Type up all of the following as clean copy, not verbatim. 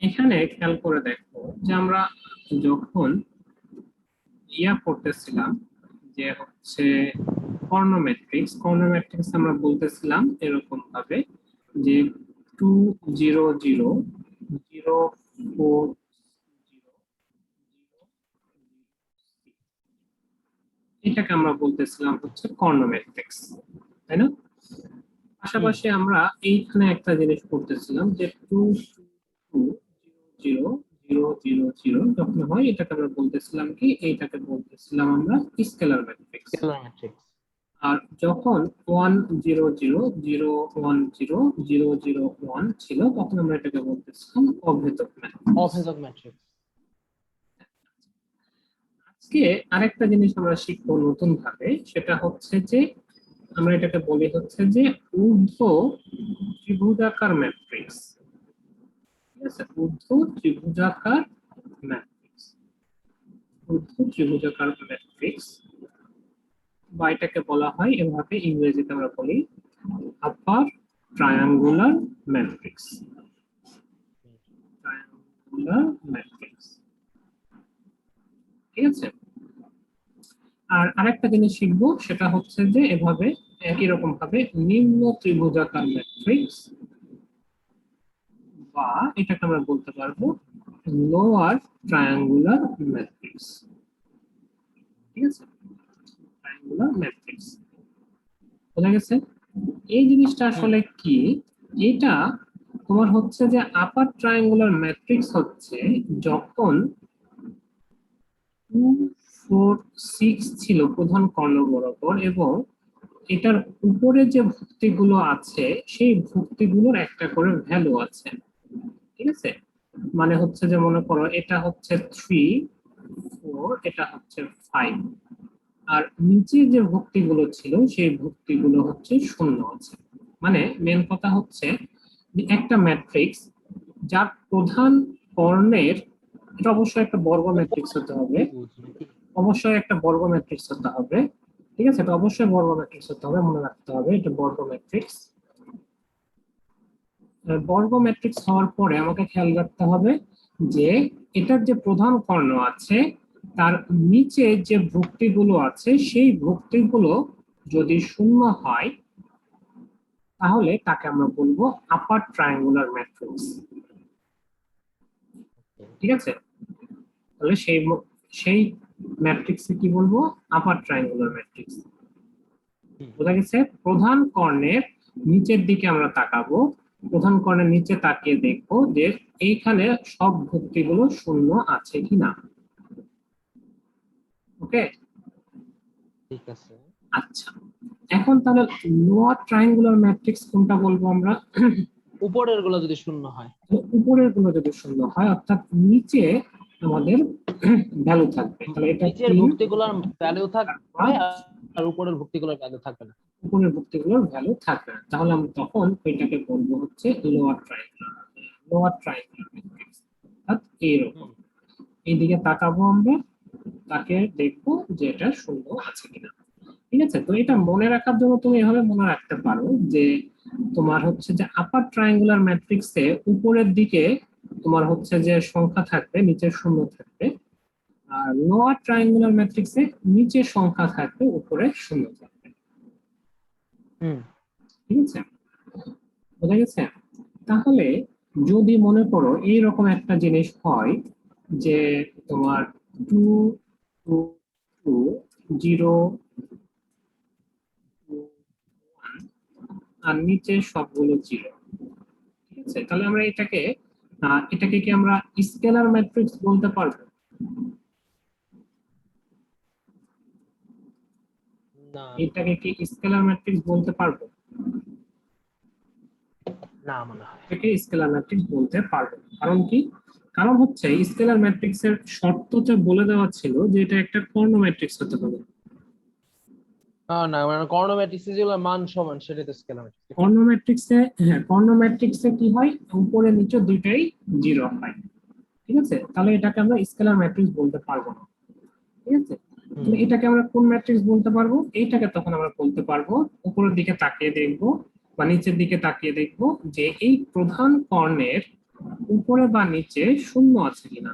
এখানে খেয়াল করে দেখো যে আমরা যখন করতেছিলাম যে হচ্ছে কর্ণ ম্যাট্রিক্স আমরা বলতেছিলাম এরকম ভাবে যে 2 0 0 0 4 এটাকে আমরা বলতেছিলাম হচ্ছে কর্ণ ম্যাট্রিক্স, তাই না? পাশাপাশি আমরা এইখানে একটা জিনিস করতেছিলাম যে 2 2 0 0 0 0 যখন হয় এটাকে আমরা বলতেছিলাম কি, এইটাকে বলতেছিলাম আমরা স্কেলার ম্যাট্রিক্স। আর যখন 1 0 0 0 1 0 0 0 1 ছিল তখন আমরা এটাকে বলতেছিলাম অভেদক ম্যাট্রিক্স। আজকে আরেকটা জিনিস আমরা শিখবো নতুন ভাবে, সেটা হচ্ছে যে আমরা এটাকে বলি হচ্ছে যে ঊর্ধ্ব ত্রিভুজাকার ম্যাট্রিক্স। ঠিক আছে, ঊর্ধ্ব ত্রিভুজাকার ম্যাট্রিক্স, ঊর্ধ্ব ত্রিভুজাকার ম্যাট্রিক্স, বা এটাকে বলা হয় এভাবে, ইংরেজিতে আমরা বলি আপার ট্রায়াঙ্গুলার ম্যাট্রিক্স। ট্রায়াঙ্গুলার ম্যাট্রিক্স, ঠিক আছে। আর আরেকটা জিনিস শিখবো সেটা হচ্ছে যে এভাবে একই রকম ভাবে নিম্ন ত্রিভুজাকার ম্যাট্রিক্স, বা এটাকে আমরা বলতে পারবো লোয়ার ট্রায়াঙ্গুলার ম্যাট্রিক্স। ঠিক আছে, ট্রায়াঙ্গুলার ম্যাট্রিক্স বোঝা গেছে? এই জিনিসটা আসলে কি, এটা তোমার হচ্ছে যে আপার ট্রায়াঙ্গুলার ম্যাট্রিক্স হচ্ছে যখন 2 4 6 ছিল প্রধান কর্ণ বরাবর, এবং এটার উপরে যে ভুক্তিগুলো আছে সেই ভুক্তিগুলোর একটা করে ভ্যালু আছে। ঠিক আছে, মানে হচ্ছে যে মনে করো এটা হচ্ছে 3 4, এটা হচ্ছে 5, আর নিচে যে ভুক্তিগুলো ছিল সেই ভুক্তিগুলো হচ্ছে শূন্য আছে। মানে মেন কথা হচ্ছে যে একটা ম্যাট্রিক্স যার প্রধান কর্ণের, এটা অবশ্যই একটা বর্গ ম্যাট্রিক্স হতে হবে, অবশ্যই একটা বর্গ ম্যাট্রিক্স হতে হবে। ঠিক আছে, এটা অবশ্যই বর্গ ম্যাট্রিক্স হতে হবে, মনে রাখতে হবে এটা বর্গ ম্যাট্রিক্স। বর্গ ম্যাট্রিক্স হওয়ার পরে আমাকে খেয়াল রাখতে হবে যে এটার যে প্রধান কর্ণ আছে তার নিচে যে ভুক্তিগুলো আছে সেই ভুক্তিগুলো যদি শূন্য হয় তাহলে তাকে আমরা বলবো আপার ট্রায়াঙ্গুলার ম্যাট্রিক্স। ঠিক আছে, তাহলে সেই ম্যাট্রিক্সে কি বলবো, আপার ট্রায়াঙ্গুলার ম্যাট্রিক্স। বোঝা গেছে? প্রধান কর্ণের নিচের দিকে আমরা তাকাবো, প্রধান কর্ণের নিচে তাকিয়ে দেখবো যে এইখানে সব ভুক্তিগুলো শূন্য আছে কিনা। ওকে, ঠিক আছে। আচ্ছা, এখন তাহলে লোয়ার ট্রায়াঙ্গুলার ম্যাট্রিক্স কোনটা বলবো আমরা? উপরের গুলো যদি শূন্য হয়, উপরের গুলো যদি শূন্য হয়, অর্থাৎ নিচে আমাদের ভ্যালু থাকবে, তাহলে এটা নিচের ভুক্তিগুলোর ভ্যালু থাকবে আর উপরের ভুক্তিগুলোর ভ্যালু থাকবে না। উপরের ভুক্তিগুলোর ভ্যালু থাকবে না, তাহলে আমরা তখন ওইটাকে বলবো হচ্ছে lower triangular. Lower triangular matrix অর্থাৎ এইরকম, এইদিকে তাকাবো আমরা, তাকে দেখবো যে এটা শূন্য আছে কিনা। ঠিক আছে, তো এটা মনে রাখার জন্য তুমি এভাবে মনে রাখতে পারো যে তোমার হচ্ছে যে আপার ট্রায়াঙ্গুলার ম্যাট্রিক্সে উপরের দিকে তোমার হচ্ছে যে সংখ্যা থাকবে, নিচে শূন্য থাকবে, আর লোয়ার ট্রায়াঙ্গুলার ম্যাট্রিক্সে নিচে সংখ্যা থাকবে, উপরে শূন্য থাকবে। ঠিক আছে, বোঝা গেছে? তাহলে যদি মনে করো এইরকম একটা জিনিস হয় যে তোমার 2 2 2 0 আর নিচে সবগুলো 0। ঠিক আছে, তাহলে আমরা এটাকে কি আমরা স্কেলার ম্যাট্রিক্স বলতে পারবো? না, এটাকে কি স্কেলার ম্যাট্রিক্স বলতে পারবো? না মনে হয় এটাকে স্কেলার ম্যাট্রিক্স বলতে পারবো না। কারণ কি? কারণ হচ্ছে স্কেলার ম্যাট্রিক্সের শর্তটা বলে দেওয়া ছিল যে এটা একটা কর্ণ ম্যাট্রিক্স হতে হবে। না, মানে কর্ণ ম্যাট্রিক্সে যেগুলো মান সমান সেটাই তো স্কেলার ম্যাট্রিক্স। কর্ণ ম্যাট্রিক্সে, হ্যাঁ, কর্ণ ম্যাট্রিক্সে কি হয়, উপরে নিচে দুইটাই 0 হয়। ঠিক আছে, তাহলে এটাকে আমরা স্কেলার ম্যাট্রিক্স বলতে পারবো না। ঠিক আছে, তাহলে এটাকে আমরা কোন ম্যাট্রিক্স বলতে পারবো? এইটাকে তখন আমরা বলতে পারবো, উপরের দিকে তাকিয়ে দেখবো বা নিচের দিকে তাকিয়ে দেখবো যে এই প্রধান কর্ণের উপরে বা নিচে শূন্য আছে কিনা।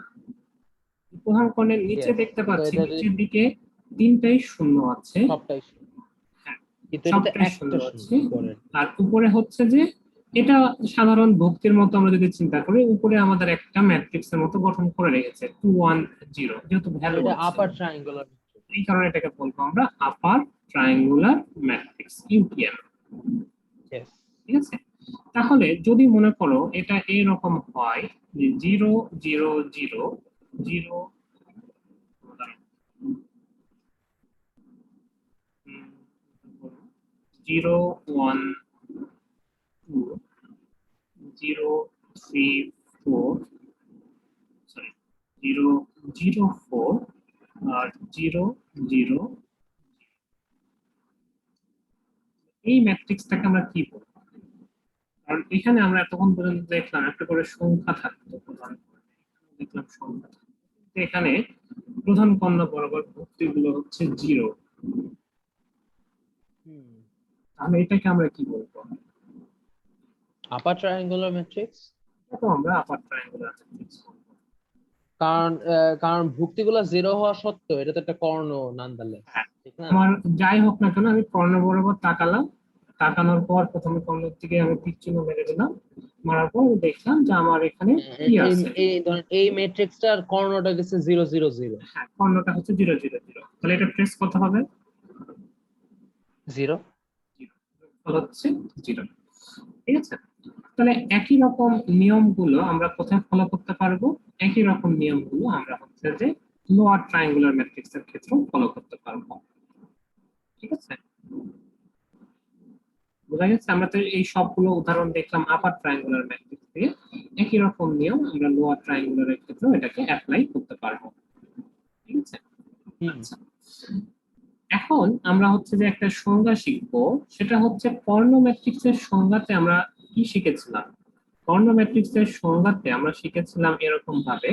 প্রধান কর্ণের নিচে Yes. দেখতে তো পাচ্ছি এটা নিচের দিকে তিনটাই শূন্য আছে। সবটাই শূন্য। হ্যাঁ, কিন্তু এটাতে সবটাই একটা শূন্য শূন্য আছে। উপরের। আর উপরে হচ্ছে যে এটা সাধারণ ভুক্তির মতো আমরা যদি চিন্তা করি, উপরে আমাদের একটা ম্যাট্রিক্সের মতো গঠন করে রেখেছে 2 1 0, যেহেতু তো ভ্যালু এটা আছে আপার ট্রায়াঙ্গুলার। এই কারণে এটাকে বলবো আমরা আপার ট্রায়াঙ্গুলার ম্যাট্রিক্স, ইউটিএম। ইয়েস। ঠিক আছে, তাহলে যদি মনে করো এটা এরকম হয় যে 0 0 0 0 0 1 2 0 3 4, সরি 0 0 4 আর 0 0, এই ম্যাট্রিক্সটাকে আমরা কি বলবো? কারণ এখানে আমরা এতক্ষণ পর্যন্ত দেখলাম একটা করে সংখ্যা থাকতো প্রধান কর্ণে, দেখলাম সংখ্যা থাকতো। কিন্তু এখানে প্রধান কর্ণ বরাবর ভুক্তিগুলো হচ্ছে 0, তাহলে এটাকে আমরা কি বলবো? আপার ট্রায়াঙ্গুলার ম্যাট্রিক্স। এটা তো আমরা আপার ট্রায়াঙ্গুলার ম্যাট্রিক্স বলবো। কারণ ভুক্তিগুলো জিরো হওয়া সত্ত্বেও এটা তো একটা কর্ণ নান্দালেস, হ্যাঁ, ঠিক না? আমার যাই হোক না কেন আমি কর্ণ বরাবর তাকালাম, তাকানোর পর প্রথমে কর্ণের দিকে আমি তীর চিহ্ন মেরে দিলাম, মারার পর আমি দেখলাম যে আমার এখানে কি এই আছে। এই ধরেন এই ম্যাট্রিক্সটার কর্ণটা গেছে 0 0 0 হ্যাঁ, কর্ণটা হচ্ছে 0 0 0, তাহলে এটা ট্রেস কত হবে? 0। হচ্ছে 0। ঠিক আছে, তাহলে একই রকম নিয়মগুলো আমরা কোথায় ফলো করতে পারবো? একই রকম নিয়মগুলো আমরা হচ্ছে যে লোয়ার ট্রায়াঙ্গুলার ম্যাট্রিক্স এর ক্ষেত্রেও ফলো করতে পারবো। ঠিক আছে, বোঝা গেছে? আমরা তো এই সবগুলো উদাহরণ দেখলাম আপার ট্রায়াঙ্গুলার ম্যাট্রিক্স দিয়ে, একই রকম নিয়ম আমরা লোয়ার ট্রায়াঙ্গুলারের ক্ষেত্রেও এটাকে অ্যাপ্লাই করতে পারবো। ঠিক আছে, আচ্ছা, এখন আমরা হচ্ছে যে একটা সংজ্ঞা শিখবো, সেটা হচ্ছে কর্ণ ম্যাট্রিক্সের সংজ্ঞাতে আমরা কি শিখেছিলাম। কর্ণ ম্যাট্রিক্সের সংজ্ঞাতে আমরা শিখেছিলাম এরকম ভাবে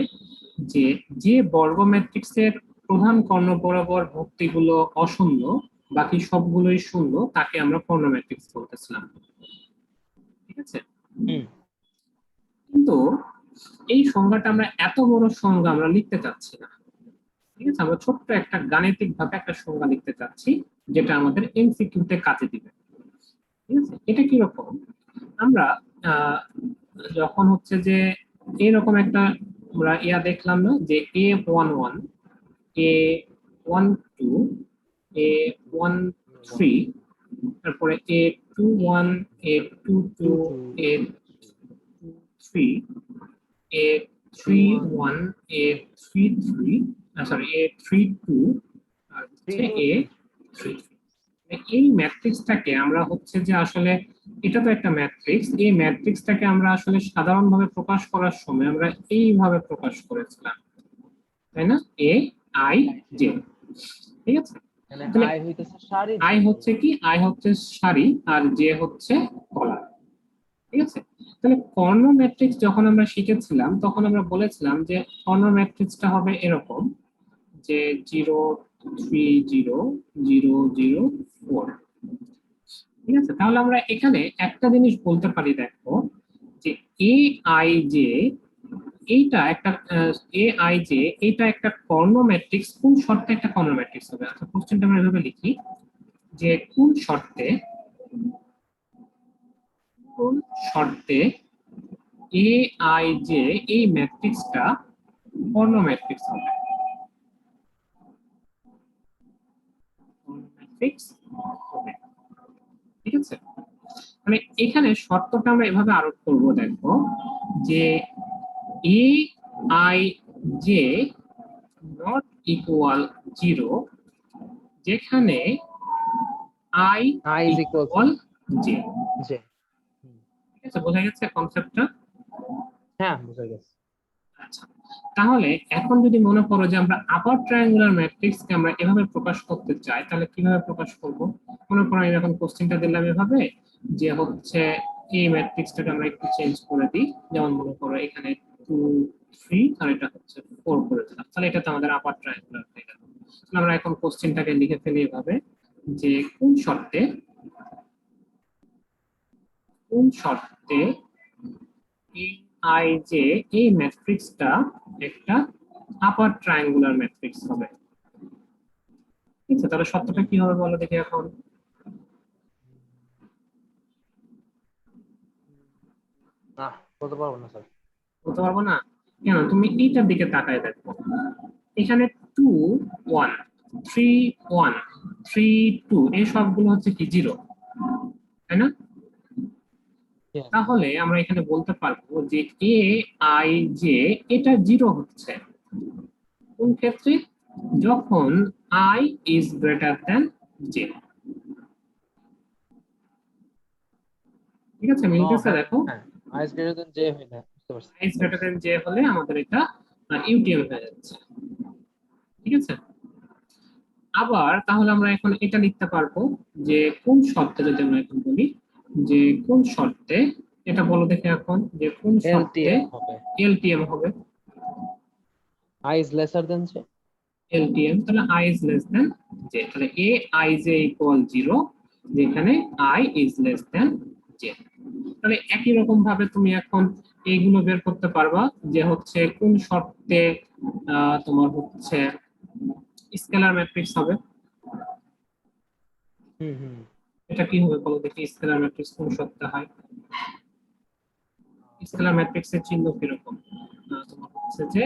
যে যে বর্গ ম্যাট্রিক্সের প্রধান কর্ণ বরাবর ভুক্তিগুলো অশূন্য, বাকি সবগুলোই শূন্য, তাকে আমরা কর্ণ ম্যাট্রিক্স বলতেছিলাম। ঠিক আছে, কিন্তু এই সংজ্ঞাটা আমরা এত বড় সংজ্ঞা আমরা লিখতে চাচ্ছি না। ঠিক আছে, আমরা ছোট্ট একটা গাণিতিক ভাবে একটা সংজ্ঞা লিখতে চাচ্ছি যেটা আমাদের এমসিকিউতে কাজে দিবে। ঠিক আছে, এটা কি রকম? আমরা যখন হচ্ছে যে এরকম একটা আমরা দেখলাম না যে A11 A12 A13, তারপরে A21 A22 A23 A31 A33, sorry A32 আর হচ্ছে A33। এই ম্যাট্রিক্সটাকে আমরা হচ্ছে যে আসলে এটা তো একটা ম্যাট্রিক্স, এই ম্যাট্রিক্সটাকে আমরা আসলে সাধারণভাবে প্রকাশ করার সময় আমরা এইভাবে প্রকাশ করেছিলাম, তাই না? এ আই জে। ঠিক আছে, তাহলে আই হইতেছে সারি, আই হচ্ছে কি? আই হচ্ছে সারি আর জে হচ্ছে কলাম। ঠিক আছে, তাহলে কর্ণ ম্যাট্রিক্স যখন আমরা শিখেছিলাম তখন আমরা বলেছিলাম যে কর্ণ ম্যাট্রিক্সটা হবে এরকম যে 0 3 0 0 0 4। ঠিক আছে, তাহলে আমরা এখানে একটা জিনিস বলতে পারি, দেখো যে এ আই জে এইটা একটা এ আই জে এইটা একটা কর্ণ ম্যাট্রিক্স, কোন শর্তে একটা কর্ণ ম্যাট্রিক্স হবে? আচ্ছা, কোশ্চেনটা আমরা এভাবে লিখি যে কোন শর্তে এ আই জে এই ম্যাট্রিক্সটা কর্ণ ম্যাট্রিক্স হবে। ম্যাট্রিক্স হবে। ঠিক আছে, মানে এখানে শর্তটা আমরা এভাবে আরোপ করব, দেখো যে এ আই জে নট ইকুয়াল 0 যেখানে I is equal J. J. ঠিক আছে, বোঝা গেছে কনসেপ্টটা? হ্যাঁ, বুঝা গেছে। আচ্ছা, তাহলে এখন যদি মনে করো যে আমরা আপার ট্রায়াঙ্গুলার ম্যাট্রিক্সকে আমরা এভাবে প্রকাশ করতে চাই, তাহলে কিভাবে প্রকাশ করব? মনে করো আমি এখন কোশ্চেনটা দিলাম এভাবে যে হচ্ছে এই ম্যাট্রিক্সটাকে আমরা একটু চেঞ্জ করে দিই, যেমন মনে করো এখানে 2 3 আর এটা হচ্ছে 4 করে দিলাম, তাহলে এটা তো আমাদের আপার ট্রায়াঙ্গুলার হয়ে গেল। তাহলে আমরা এখন কোশ্চেনটাকে লিখে ফেলি এভাবে যে কোন শর্তে এই আই জে এই ম্যাট্রিক্সটা একটা আপার ট্রায়াঙ্গুলার ম্যাট্রিক্স হবে। ঠিক আছে, তাহলে সত্যটা কি হবে বলো দেখি এখন। না, বলতে পারবো না স্যার। বলতে পারবো না কেন? তুমি এইটার দিকে তাকায় দেখো, এখানে 2 1 3 1 3 2 এই সবগুলো হচ্ছে কি জিরো, তাই না? Yes. তাহলে আমরা এখানে বলতে পারবো যে এ আই জে এটা জিরো হচ্ছে কোন ক্ষেত্রে? যখন I is greater than J. ঠিক আছে, ও মিলতেছে হ্যাঁ দেখো। হ্যাঁ, i is greater than j হয় না, বুঝতে পারছি। I is greater than J হলে আমাদের এটা ইউটিএম হয়ে যাচ্ছে। ঠিক আছে, আবার তাহলে আমরা এখন এটা লিখতে পারবো যে কোন শর্তে, যদি আমরা এখন বলি যে কোন শর্তে, এটা বলো দেখে এখন যে কোন শর্তে LTM হবে, এলটিএম হবে। i is lesser than j। LTM তাহলে I is less than J, তাহলে A I J equal zero, যেখানে I is less than J. তাহলে একই রকম ভাবে তুমি এখন এইগুলো বের করতে পারবা যে হচ্ছে কোন শর্তে তোমার হচ্ছে স্কেলার ম্যাট্রিক্স হবে। হুম হুম। এটা কি হবে বলো দেখি, স্কেলার ম্যাট্রিক্স কোন শর্তে হয়? স্কেলার ম্যাট্রিক্স এর চিহ্ন কিরকম? তোমার হচ্ছে যে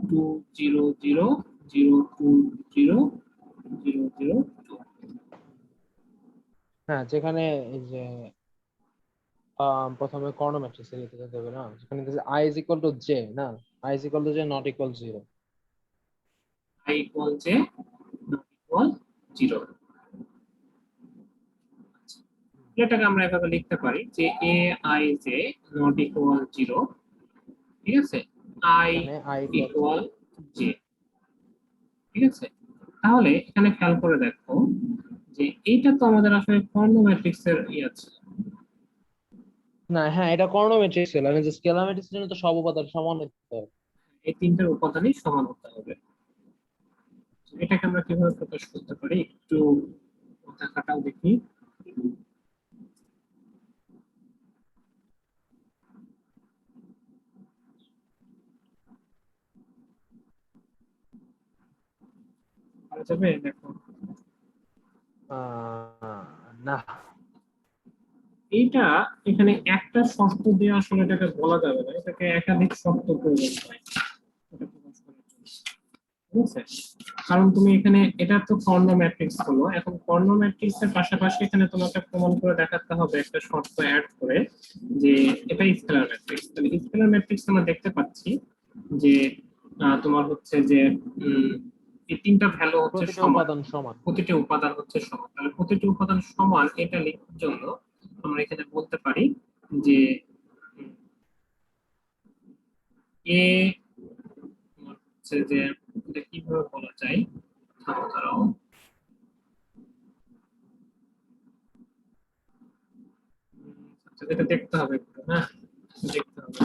2 0 0 0 2 0 0 0 2। হ্যাঁ, যেখানে এই যে প্রথমে কর্ণ ম্যাট্রিক্স এর দিকে দেবে না, যেখানে i is equal to j, না i is equal to j not equal 0। i equal J not equal 0। এটাকে আমরা এভাবে লিখতে পারি যে এ আই জে নট ইকুয়াল 0, ঠিক আছে, আই এখানে i equal ইকুয়াল জে। ঠিক আছে, তাহলে এখানে খেয়াল করে দেখো যে এইটা তো আমাদের আসলে কর্ণ ম্যাট্রিক্স এর আছে। না, হ্যাঁ এটা কর্ণ ম্যাট্রিক্স ছিল, আমি যে স্কেলার ম্যাট্রিক্সের জন্য তো সব উপাদান সমান হতে হবে। এই তিনটার উপাদানই সমান হতে হবে। এটাকে আমরা কিভাবে প্রকাশ করতে পারি একটু দেখাটাও দেখি। পারা যাবে দেখো, না, এইটা এখানে একটা শর্ত দিয়ে আসলে এটাকে বলা যাবে না, এটাকে একাধিক শর্ত প্রয়োজন হয় এটা প্রকাশ করার জন্য। ঠিক আছে, কারণ তুমি এখানে এটা তো কর্ণ ম্যাট্রিক্স হলো, এখন কর্ণ ম্যাট্রিক্স এর পাশাপাশি এখানে তোমাকে প্রমাণ করে দেখাতে হবে একটা শর্ত অ্যাড করে যে এটা স্কেলার ম্যাট্রিক্স। তাহলে স্কেলার ম্যাট্রিক্স আমরা দেখতে পাচ্ছি যে তোমার হচ্ছে যে এই তিনটা ভ্যালু হচ্ছে প্রতিটা সমান, উপাদান সমান। প্রতিটি উপাদান হচ্ছে সমান। তাহলে প্রতিটি উপাদান সমান এটা লেখার জন্য আমরা এখানে বলতে পারি যে এ হচ্ছে যে এটা কিভাবে বলা যায়, দাঁড়াও এটা দেখতে হবে একটু, হ্যাঁ দেখতে হবে,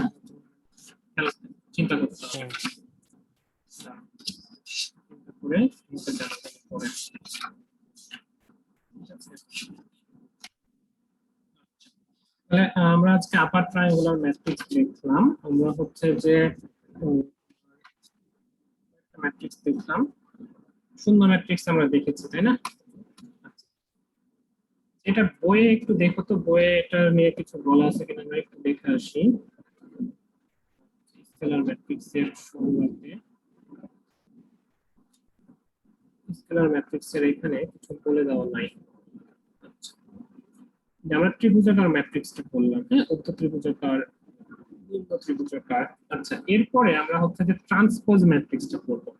চিন্তা করতে হবে। হুম। চিন্তা করে আমাকে জানাবেন পরে। ঠিক আছে, তাহলে আমরা আজকে আপার ট্রায়াঙ্গুলার ম্যাট্রিক্স দেখলাম। আমরা হচ্ছে যে ম্যাট্রিক্স দেখলাম, শূন্য ম্যাট্রিক্স আমরা দেখেছি তাই না? আচ্ছা, এটা বইয়ে একটু দেখো তো, বইয়ে এটা নিয়ে কিছু বলা আছে কিনা আমরা একটু দেখে আসি। স্কেলার ম্যাট্রিক্স এর সংজ্ঞাতে, স্কেলার ম্যাট্রিক্স এর এখানে কিছু বলে দেওয়া নাই। আচ্ছা, যে আমরা ত্রিভুজাকার ম্যাট্রিক্সটা বললাম, হ্যাঁ উক্ত ত্রিভুজাকার, দীর্ঘ ত্রিভুজাকার। আচ্ছা, এরপরে আমরা হচ্ছে যে ট্রান্সপোজ ম্যাট্রিক্সটা পড়বো।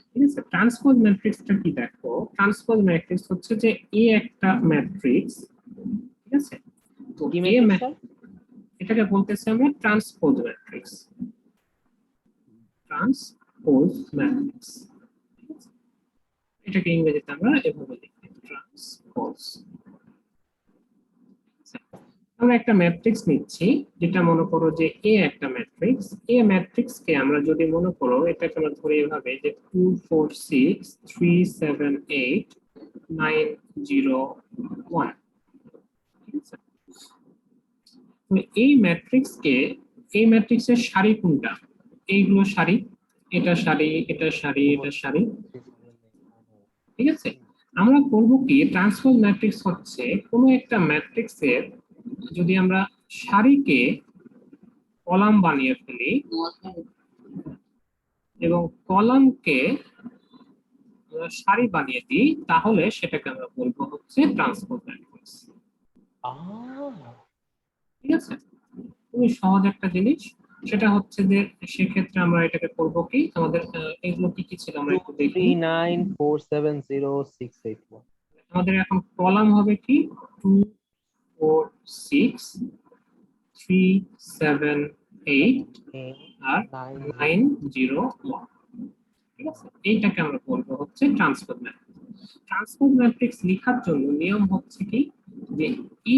ঠিক আছে, ট্রান্সপোজ ম্যাট্রিক্সটা কি দেখো, ট্রান্সপোজ ম্যাট্রিক্স হচ্ছে যে এ একটা ম্যাট্রিক্স, ঠিক আছে, তো কি এ ম্যাট্রিক্স স্যার? এটাকে বলতেছি আমরা ট্রান্সপোজ ম্যাট্রিক্স, ট্রান্সপোজ ম্যাট্রিক্স। এটাকে ইংরেজিতে আমরা এভাবে লিখি ট্রান্সপোজ। আমরা একটা ম্যাট্রিক্স নিচ্ছি, যেটা মনে করো যে এ একটা ম্যাট্রিক্স, এ ম্যাট্রিক্স কে আমরা যদি মনে করো এটাকে আমরা ধরি এভাবে যে 2 4 6 3 7 8 9 0 1। ঠিক আছে, তো এই ম্যাট্রিক্স কে এই ম্যাট্রিক্সের সারি কোনটা? এইগুলো সারি, এটা সারি, এটা সারি, এটা সারি। ঠিক আছে, আমরা করব কি, ট্রান্সপোজ ম্যাট্রিক্স হচ্ছে কোনো একটা ম্যাট্রিক্সের যদি আমরা সারিকে কলাম বানিয়ে ফেলি এবং কলামকে সারি বানিয়ে দিই, তাহলে সেটাকে আমরা বলবো হচ্ছে ট্রান্সপোজ ম্যাট্রিক্স। ঠিক আছে, খুবই সহজ একটা জিনিস। সেটা হচ্ছে যে সেক্ষেত্রে আমরা এটাকে করব কি, আমাদের এগুলো কি কি ছিল আমরা একটু দেখি। 239470681 আমাদের এখন কলাম হবে কি 2 4 6 3 7 8 আর 9 0 1। ঠিক আছে, এইটাকে আমরা বলবো হচ্ছে ট্রান্সপোজ ম্যাট্রিক্স। ট্রান্সপোজ ম্যাট্রিক্স লেখার জন্য নিয়ম হচ্ছে কি, যে এ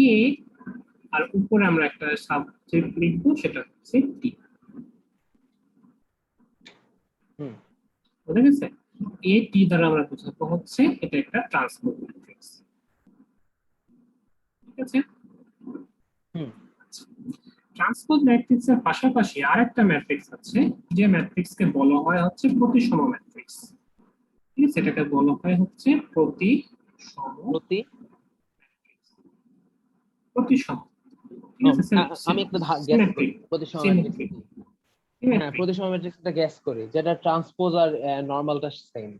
আর উপরে আমরা একটা সাবজেক্ট লিখবো, সেটা হচ্ছে টি। বুঝা গেছে? এ টি দ্বারা আমরা বোঝাবো হচ্ছে এটা একটা ট্রান্সপোজ ম্যাট্রিক্স। ঠিক আছে, ট্রান্সপোজ ম্যাট্রিক্স এর পাশাপাশি আরেকটা ম্যাট্রিক্স আছে, যে ম্যাট্রিক্সকে বলা হয় হচ্ছে প্রতিসম ম্যাট্রিক্স। ঠিক আছে, এটাকে বলা হয় হচ্ছে প্রতিসম প্রতিসম। ঠিক আছে, আমি একটা গ্যাস করি সিমেট্রিক প্রতিসম সিমেট্রিক ম্যাট্রিক্স। হ্যাঁ, প্রতিসম ম্যাট্রিক্স একটা গ্যাস করি, যেটা ট্রান্সপোজ আর নরমালটা সেম।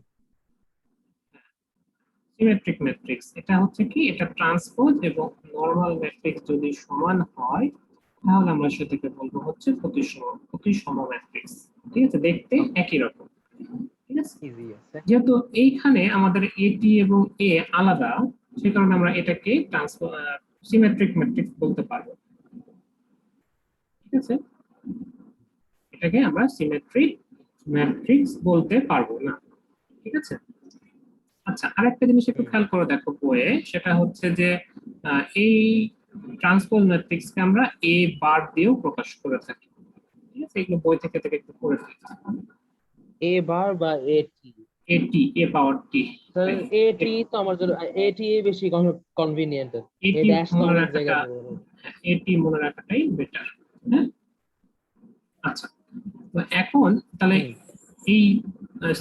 সিমেট্রিক ম্যাট্রিক্স এটা হচ্ছে কি, এটা ট্রান্সপোজ এবং নরমাল ম্যাট্রিক্স যদি সমান হয়, তাহলে আমরা সেটাকে বলবো হচ্ছে প্রতিসম ম্যাট্রিক্স। ঠিক আছে, দেখতে একই রকম। ঠিক আছে, ইজি আছে। যেহেতু এইখানে আমাদের এটি এবং এ আলাদা, সে কারণে আমরা এটাকে সিমেট্রিক ম্যাট্রিক্স বলতে পারবো। ঠিক আছে, এটাকে আমরা সিমেট্রিক ম্যাট্রিক্স বলতে পারবো না। ঠিক আছে, আচ্ছা, আরেকটা জিনিস একটু খেয়াল করে দেখো বইয়ে, সেটা হচ্ছে যে এই ট্রান্সপোজ ম্যাট্রিক্সকে আমরা এ বার দিয়েও প্রকাশ করে থাকি। ঠিক আছে, এগুলো বই থেকে থেকে একটু পড়ে ফেলি। এ বার বা এটি, এটি এ পাওয়ার টি, এটি তো আমার জন্য এটি বেশি কনভিনিয়েন্ট। এ এটি ড্যাশ তো মনে অনেক রাখাটা, জায়গায় এটি মনে রাখাটাই বেটার। হ্যাঁ, আচ্ছা, তো এখন তাহলে এই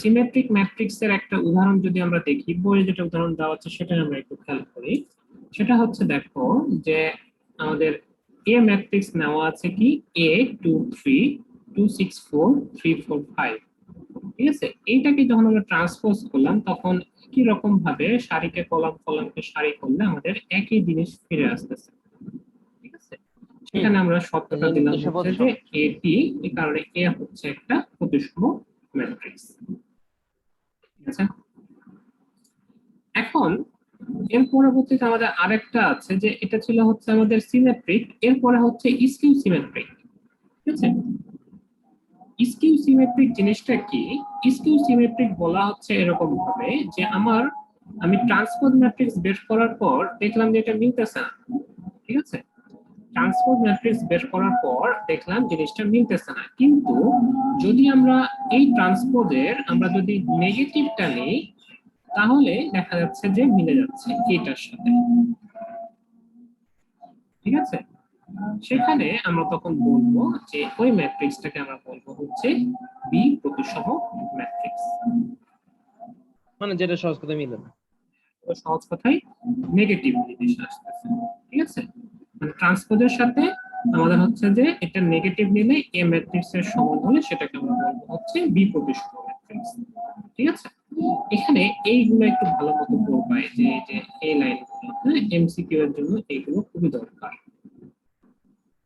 সিমেট্রিক ম্যাট্রিক্স এর একটা উদাহরণ যদি আমরা দেখি, বইয়ে যেটা উদাহরণ দেওয়া আছে সেটা আমরা একটু খেয়াল করি। সেটা হচ্ছে দেখো যে আমাদের এ ম্যাট্রিক্স নেওয়া আছে কি এ 2 3 2 6 4 3 4 5। ঠিক আছে, এইটাকে যখন আমরা ট্রান্সপোজ করলাম, তখন একই রকম ভাবে সারিকে কলাম, কলামকে সারি করলে আমাদের একই জিনিস ফিরে আসতেছে। ঠিক আছে, সেখানে আমরা শর্তটা দিলাম হচ্ছে যে এটি, এই কারণে এ হচ্ছে একটা প্রতিসম ম্যাট্রিক্স। ঠিক আছে, এখন এর পরবর্তীতে আমাদের আরেকটা আছে, যে এটা ছিল হচ্ছে আমাদের সিমেট্রিক, এরপরে হচ্ছে স্কিউ সিমেট্রিক। ঠিক আছে, স্কিউ সিমেট্রিক জিনিসটা কি? স্কিউ সিমেট্রিক বলা হচ্ছে এরকম ভাবে যে আমি ট্রান্সপোজ ম্যাট্রিক্স বের করার পর দেখলাম যে এটা মিলতেছে না। ঠিক আছে, ট্রান্সপোজ ম্যাট্রিক্স বের করার পর দেখলাম জিনিসটা মিলতেছে না, কিন্তু যদি আমরা এই ট্রান্সপোজের আমরা যদি নেগেটিভটা নিই, তাহলে দেখা যাচ্ছে যে মিলে যাচ্ছে এটার সাথে। ঠিক আছে, সেখানে আমরা তখন বলবো যে ওই ম্যাট্রিক্সটাকে আমরা বলবো হচ্ছে বি প্রতিসম ম্যাট্রিক্স। মানে যেটা সহজ কথা মিলে না। সহজ কথাই নেগেটিভ জিনিস আসতেছে। ঠিক আছে, মানে ট্রান্সপোজের সাথে আমাদের হচ্ছে যে এটা নেগেটিভ নিলে এ ম্যাট্রিক্স এর সমান হলে সেটাকে আমরা বলবো হচ্ছে বি প্রতিসম ম্যাট্রিক্স। ঠিক আছে, এখানে এইগুলো একটু ভালো মতো পড়বা, যে এই যে এই লাইনগুলো, হ্যাঁ, এমসিকিউ এর জন্য এইগুলো খুবই দরকার।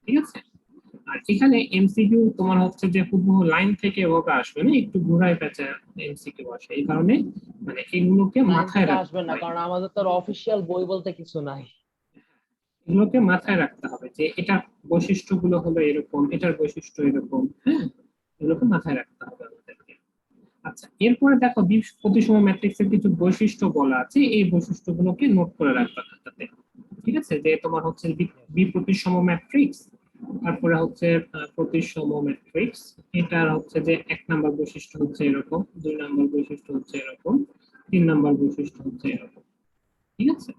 ঠিক আছে, আর এখানে এমসিকিউ তোমার হচ্ছে যে হুবহু লাইন থেকে এভাবে আসবে না, একটু ঘোরায় পেঁচা এমসিকিউ আসে, এই কারণে মানে এগুলোকে মাথায় রাখতে আসবে না, হয়। কারণ আমাদের তো অফিসিয়াল বই বলতে কিছু নাই। এগুলোকে মাথায় রাখতে হবে যে এটার বৈশিষ্ট্যগুলো হলো এরকম, এটার বৈশিষ্ট্য এরকম। হ্যাঁ, এগুলোকে মাথায় রাখতে হবে আমাদেরকে। আচ্ছা, এরপরে দেখো প্রতিসম ম্যাট্রিক্সের কিছু বৈশিষ্ট্য বলা আছে, এই বৈশিষ্ট্যগুলোকে নোট করে রাখবা খাতাতে। ঠিক আছে, যে তোমার হচ্ছে বিপ্রতিসম ম্যাট্রিক্স, তারপরে হচ্ছে প্রতিসম ম্যাট্রিক্স, এটার হচ্ছে যে 1 নাম্বার বৈশিষ্ট্য হচ্ছে এরকম, 2 নাম্বার বৈশিষ্ট্য হচ্ছে এরকম, 3 নাম্বার বৈশিষ্ট্য হচ্ছে এরকম। ঠিক আছে,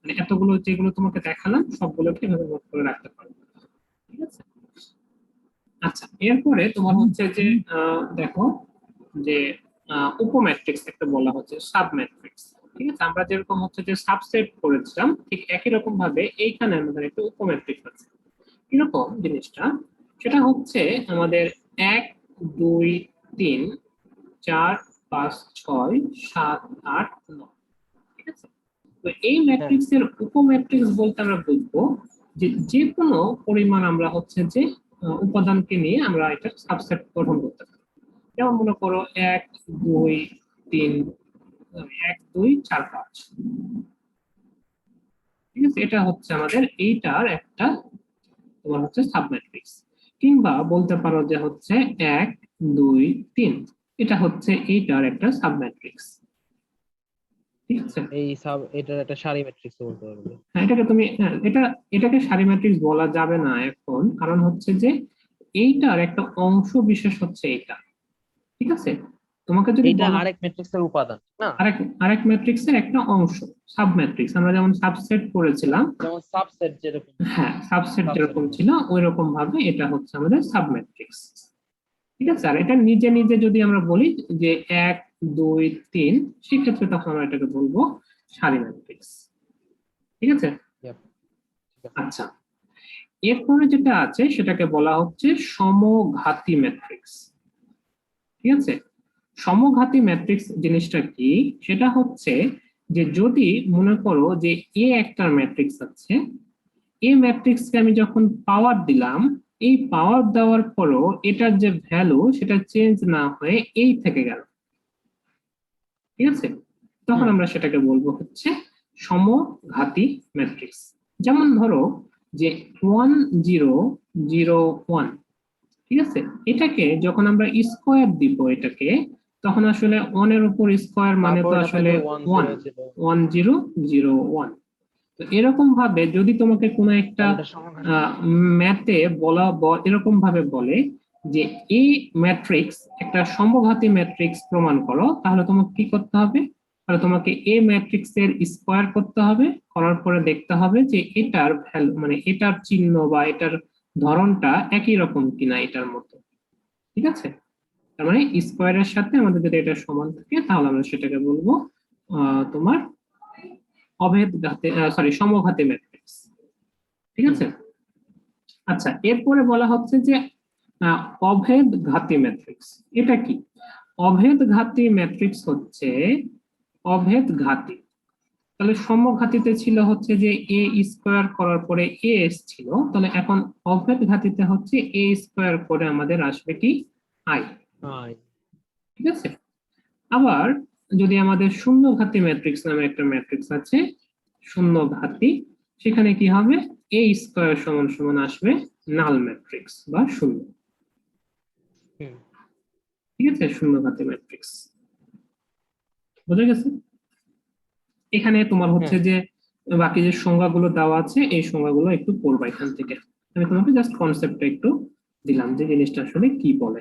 মানে এতগুলো যেগুলো তোমাকে দেখালাম সবগুলোকে এভাবে নোট করে রাখতে পারবে। ঠিক আছে, আচ্ছা, এরপরে তোমার হচ্ছে যে দেখো যে উপম্যাট্রিক্স একটা বলা হচ্ছে সাবম্যাট্রিক্স। ঠিক আছে, আমরা যেরকম হচ্ছে যে সাবসেট করেছিলাম ঠিক একই রকম ভাবে এইখানে আমাদের একটা উপম্যাট্রিক্স আছে। কিরকম জিনিসটা, সেটা হচ্ছে আমাদের 1 2 3 4 5 6 7 8 9। ঠিক আছে, তো এই হ্যাঁ, ম্যাট্রিক্সের উপম্যাট্রিক্স বলতে আমরা বুঝবো যে যে কোনো পরিমাণ আমরা হচ্ছে যে উপাদানকে নিয়ে আমরা এটা সাবসেট গঠন করতে পারি। যেমন মনে করো 1 2 3, 1 2 4 5। ঠিক আছে, এটা হচ্ছে আমাদের এইটার একটা তোমার হচ্ছে সাবম্যাট্রিক্স। কিংবা বলতে পারো যে হচ্ছে 1 2 3, এটা হচ্ছে এইটার একটা সাবম্যাট্রিক্স। ঠিক আছে, এটার একটা সারি ম্যাট্রিক্স বলতে পারবে। হ্যাঁ এটাকে তুমি এটাকে সারি ম্যাট্রিক্স বলা যাবে না এখন, কারণ হচ্ছে যে এইটার একটা অংশ বিশেষ হচ্ছে এইটা। ঠিক আছে, তোমাকে যদি এইটা বলা আরেক ম্যাট্রিক্সের উপাদান না? আরেক আরেক ম্যাট্রিক্সের একটা অংশ, সাবম্যাট্রিক্স আমরা যেমন সাবসেট করেছিলাম। যেমন সাবসেট যেরকম। হ্যাঁ, সাবসেট সাবসেট যেরকম ছিল ওই রকম ভাবে এটা হচ্ছে আমাদের সাবম্যাট্রিক্স। ঠিক আছে, আর এটা নিজে নিজে যদি আমরা বলি যে 1 2 3, সেক্ষেত্রে তখন আমরা এটাকে বলবো সারি ম্যাট্রিক্স। ঠিক আছে, ঠিক আছে। আচ্ছা, এরপরে যেটা আছে সেটাকে বলা হচ্ছে সমঘাতী ম্যাট্রিক্স। ঠিক আছে, সমঘাতী ম্যাট্রিক্স জিনিসটা কি, সেটা হচ্ছে যে যদি মনে করো যে এ একটা ম্যাট্রিক্স আছে, এই ম্যাট্রিক্সকে আমি যখন পাওয়ার দিলাম, এই পাওয়ার দেওয়ার পরও এটার যে ভ্যালু সেটা চেঞ্জ না হয়ে এই থেকে গেল। ঠিক আছে, তখন হুম। আমরা সেটাকে বলবো হচ্ছে সমঘাতী ম্যাট্রিক্স। যেমন ধরো যে 1 0 0 1। ঠিক আছে, এটাকে যখন আমরা স্কোয়ার দিব এটাকে, তখন আসলে 1 এর উপর স্কোয়ার মানে তারপর তো এটা আসলে থাকবে ওয়ান 1 জিরো জিরো 1 0 0 1। তো এরকম ভাবে যদি তোমাকে কোনো একটা তাহলে এটা সমঘাতী। ম্যাথে এরকম ভাবে বলে যে এই ম্যাট্রিক্স একটা সমঘাতী ম্যাট্রিক্স প্রমাণ করো, তাহলে তোমাকে কি করতে হবে, তাহলে তোমাকে এই ম্যাট্রিক্স এর স্কোয়ার করতে হবে, করার পরে দেখতে হবে যে এটার ভ্যালু মানে এটার চিহ্ন বা এটার ধরনটা একই রকম কিনা এটার মতো। ঠিক আছে, তার মানে স্কোয়ারের সাথে আমাদের যদি এটা সমান থাকে তাহলে আমরা সেটাকে বলবো তোমার সমঘাতী ম্যাট্রিক্স। ঠিক হুম। আছে, আচ্ছা, এরপরে বলা হচ্ছে যে অভেদ ঘাতী ম্যাট্রিক্স। এটা কি, অভেদ ঘাতী ম্যাট্রিক্স হচ্ছে অভেদ ঘাতী। তাহলে সমঘাতীতে ছিল হচ্ছে যে এ স্কোয়ার করার পরে এ ছিল, তাহলে এখন অভেদ ঘাতীতে হচ্ছে এ স্কোয়ার করে আমাদের আসবে কি আই। হাই। ঠিক আছে, আবার যদি আমাদের শূন্য ঘাতী ম্যাট্রিক্স নামে একটা ম্যাট্রিক্স আছে, শূন্য ঘাতী, সেখানে কি হবে, এ স্কোয়ার সমান সমান আসবে নাল ম্যাট্রিক্স বা শূন্য। হুম। ঠিক আছে, শূন্য ঘাতী ম্যাট্রিক্স বোঝা গেছে। এখানে তোমার হচ্ছে হ্যাঁ। যে বাকি যে সংজ্ঞাগুলো দেওয়া আছে এই সংজ্ঞাগুলো একটু পড়বা এখান থেকে। আমি তোমাকে জাস্ট কনসেপ্টটা একটু দিলাম যে জিনিসটা আসলে কি বলে।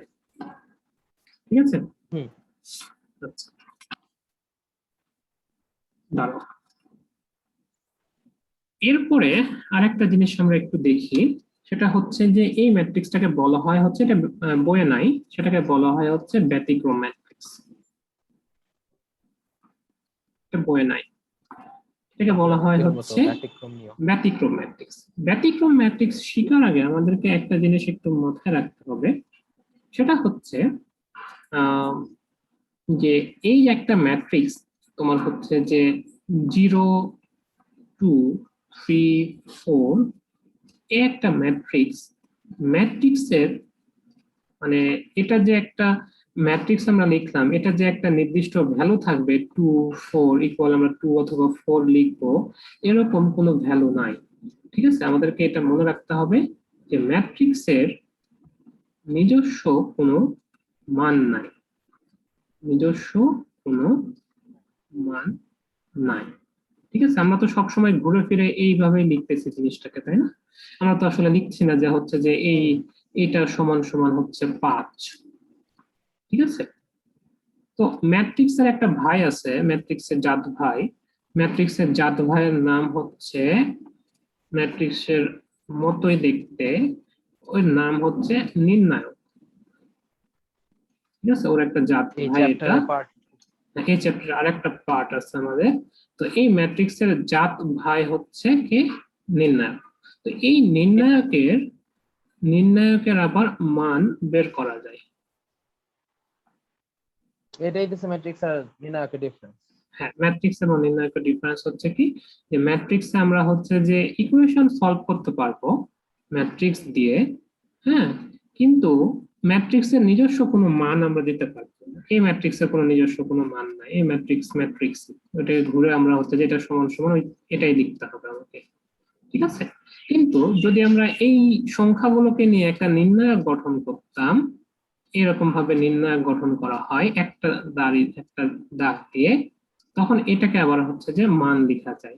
ঠিক আছে, হুম। আচ্ছা, দাঁড়াও। এরপরে আরেকটা জিনিস আমরা একটু দেখি, সেটা হচ্ছে যে এই ম্যাট্রিক্সটাকে বলা হয় হচ্ছে, এটা বইয়ে নাই, সেটাকে বলা হয় হচ্ছে ব্যতিক্রম ম্যাট্রিক্স। এটা বইয়ে নাই, এটাকে বলা হয় কিসের মতো হচ্ছে ব্যতিক্রমীয়? ব্যতিক্রম ম্যাট্রিক্স। ব্যতিক্রম ম্যাট্রিক্স শেখার আগে আমাদেরকে একটা জিনিস একটু মাথায় রাখতে হবে, সেটা হচ্ছে আহ, যে এই একটা ম্যাট্রিক্স তোমার হচ্ছে যে 0 2 3 4, একটা ম্যাট্রিক্স, ম্যাট্রিক্সের মানে এটা যে একটা ম্যাট্রিক্স আমরা লিখলাম, এটা যে একটা নির্দিষ্ট ভ্যালু থাকবে 2 4 ইকুয়াল আমরা 2 অথবা 4 লিখবো, এরকম কোনো ভ্যালু নাই। ঠিক আছে, আমাদেরকে এটা মনে রাখতে হবে যে ম্যাট্রিক্সের নিজস্ব কোনো মান নাই, নিজস্ব কোনো মান নাই। ঠিক আছে, আমরা তো সবসময় ঘুরে ফিরে এইভাবেই লিখতেছি জিনিসটাকে, তাই না? আমরা তো আসলে লিখছি না যে হচ্ছে যে হুম। এইটা সমান সমান হচ্ছে 5। ঠিক আছে, তো ম্যাট্রিক্সের একটা ভাই আছে, ম্যাট্রিক্সের জাত ভাই, ম্যাট্রিক্সের জাত ভাইয়ের নাম হচ্ছে ম্যাট্রিক্সের মতোই দেখতে ওর নাম হচ্ছে নির্ণায়ক। ঠিক আছে, ওর একটা জাত এই ভাই এটা। চ্যাপ্টারের পার্ট। এই চ্যাপ্টারে আরেকটা পার্ট আছে আমাদের। তো এই ম্যাট্রিক্সের জাত ভাই হচ্ছে কি? নির্ণায়ক। তো এই নির্ণায়কের আবার মান বের করা যায়। এটাই তো ম্যাট্রিক্স আর নির্ণায়কের ডিফারেন্স। হ্যাঁ, ম্যাট্রিক্স এবং নির্ণায়কের ডিফারেন্স হচ্ছে কি, যে ম্যাট্রিক্সে আমরা হচ্ছে যে ইকুয়েশন সলভ করতে পারবো ম্যাট্রিক্স দিয়ে, হ্যাঁ, কিন্তু ম্যাট্রিক্সের নিজস্ব কোনো মান আমরা দিতে পারবো না। এই ম্যাট্রিক্সের কোনো নিজস্ব কোনো মান নাই, এই ম্যাট্রিক্স ওটা ঘুরে আমরা হচ্ছে যে এটা সমান সমান এটাই লিখতে হবে আমাকে। ঠিক আছে, কিন্তু যদি আমরা এই সংখ্যাগুলোকে নিয়ে একটা নির্ণায়ক গঠন করতাম, এরকম ভাবে নির্ণায়ক গঠন করা হয় একটা দাগ দিয়ে, তখন এটাকে আবার হচ্ছে যে মান লেখা যায়।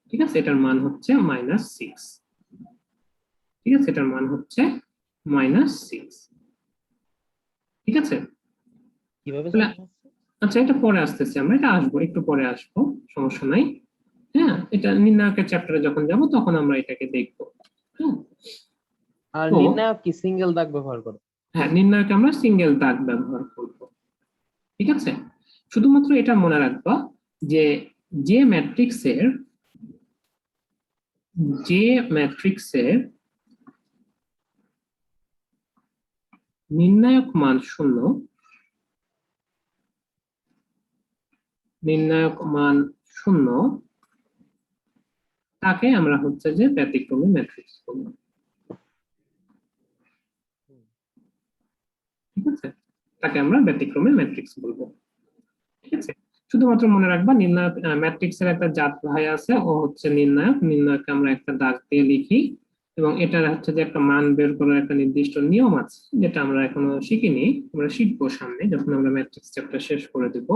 ঠিক আছে, এটার মান হচ্ছে -6। ঠিক আছে, এটার মান হচ্ছে -6। ঠিক আছে, কিভাবে তাহলে জানতে হচ্ছে? আচ্ছা, এটা পরে আসতেছি, আমরা এটা আসবো, একটু পরে আসবো, সমস্যা নাই। হ্যাঁ, এটা নির্ণায়কের চ্যাপ্টারে যখন যাব তখন আমরা এটাকে দেখবো। হ্যাঁ, আর তো নির্ণায়ক কি সিঙ্গেল দাগ ব্যবহার করে? হ্যাঁ, নির্ণায়কে আমরা সিঙ্গেল দাগ ব্যবহার করব। ঠিক আছে, শুধুমাত্র এটা মনে রাখবা যে যে ম্যাট্রিক্সের যে ম্যাট্রিক্সের নির্ণায়ক মান 0, নির্ণায়ক মান 0, তাকে আমরা হচ্ছে যে ব্যতিক্রমী ম্যাট্রিক্স বলবো। ঠিক আছে, তাকে আমরা ব্যতিক্রমী ম্যাট্রিক্স বলবো। ঠিক আছে, শুধুমাত্র মনে রাখবা নির্ণায়ক ম্যাট্রিক্সের একটা জাত ভাই আছে, ও হচ্ছে নির্ণায়ক। নির্ণায়ককে আমরা একটা দাগ দিয়ে লিখি, এবং এটা হচ্ছে যে একটা মান বের করার একটা নির্দিষ্ট নিয়ম আছে, যেটা আমরা এখনো শিখিনি, আমরা শিখবো সামনে যখন আমরা ম্যাট্রিক্স চ্যাপ্টার শেষ করে দিব।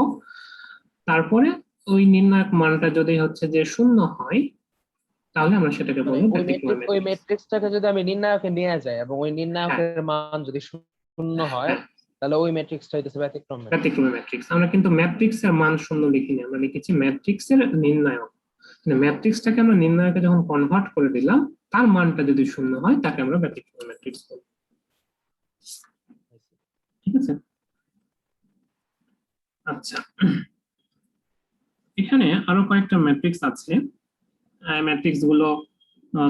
তারপরে ওই নির্ণায়ক মানটা যদি হচ্ছে যে 0 হয়, তাহলে আমরা সেটাকে মানে বলবো ওই ব্যতিক্রমী ওই ম্যাট্রিক্স। ম্যাট্রিক্সটাকে যদি আমি নির্ণায়কে নিয়ে যাই এবং ওই হ্যাঁ, নির্ণায়কের মান যদি শূন্য হয়, হ্যাঁ, তাহলে ওই ম্যাট্রিক্সটা হইতেছে ব্যতিক্রম ম্যাট্রিক্স। ব্যতিক্রমী ম্যাট্রিক্স। আমরা কিন্তু ম্যাট্রিক্সের মান 0 লিখিনি, আমরা লিখেছি ম্যাট্রিক্সের নির্ণায়ক। মানে ম্যাট্রিক্সটাকে আমরা নির্ণায়কে যখন কনভার্ট করে দিলাম, তার মানটা যদি 0 হয়, তাকে আমরা ব্যতিক্রমী ম্যাট্রিক্স বলবো। ঠিক আছে, আচ্ছা, এখানে আরো কয়েকটা ম্যাট্রিক্স আছে। ম্যাট্রিক্স গুলো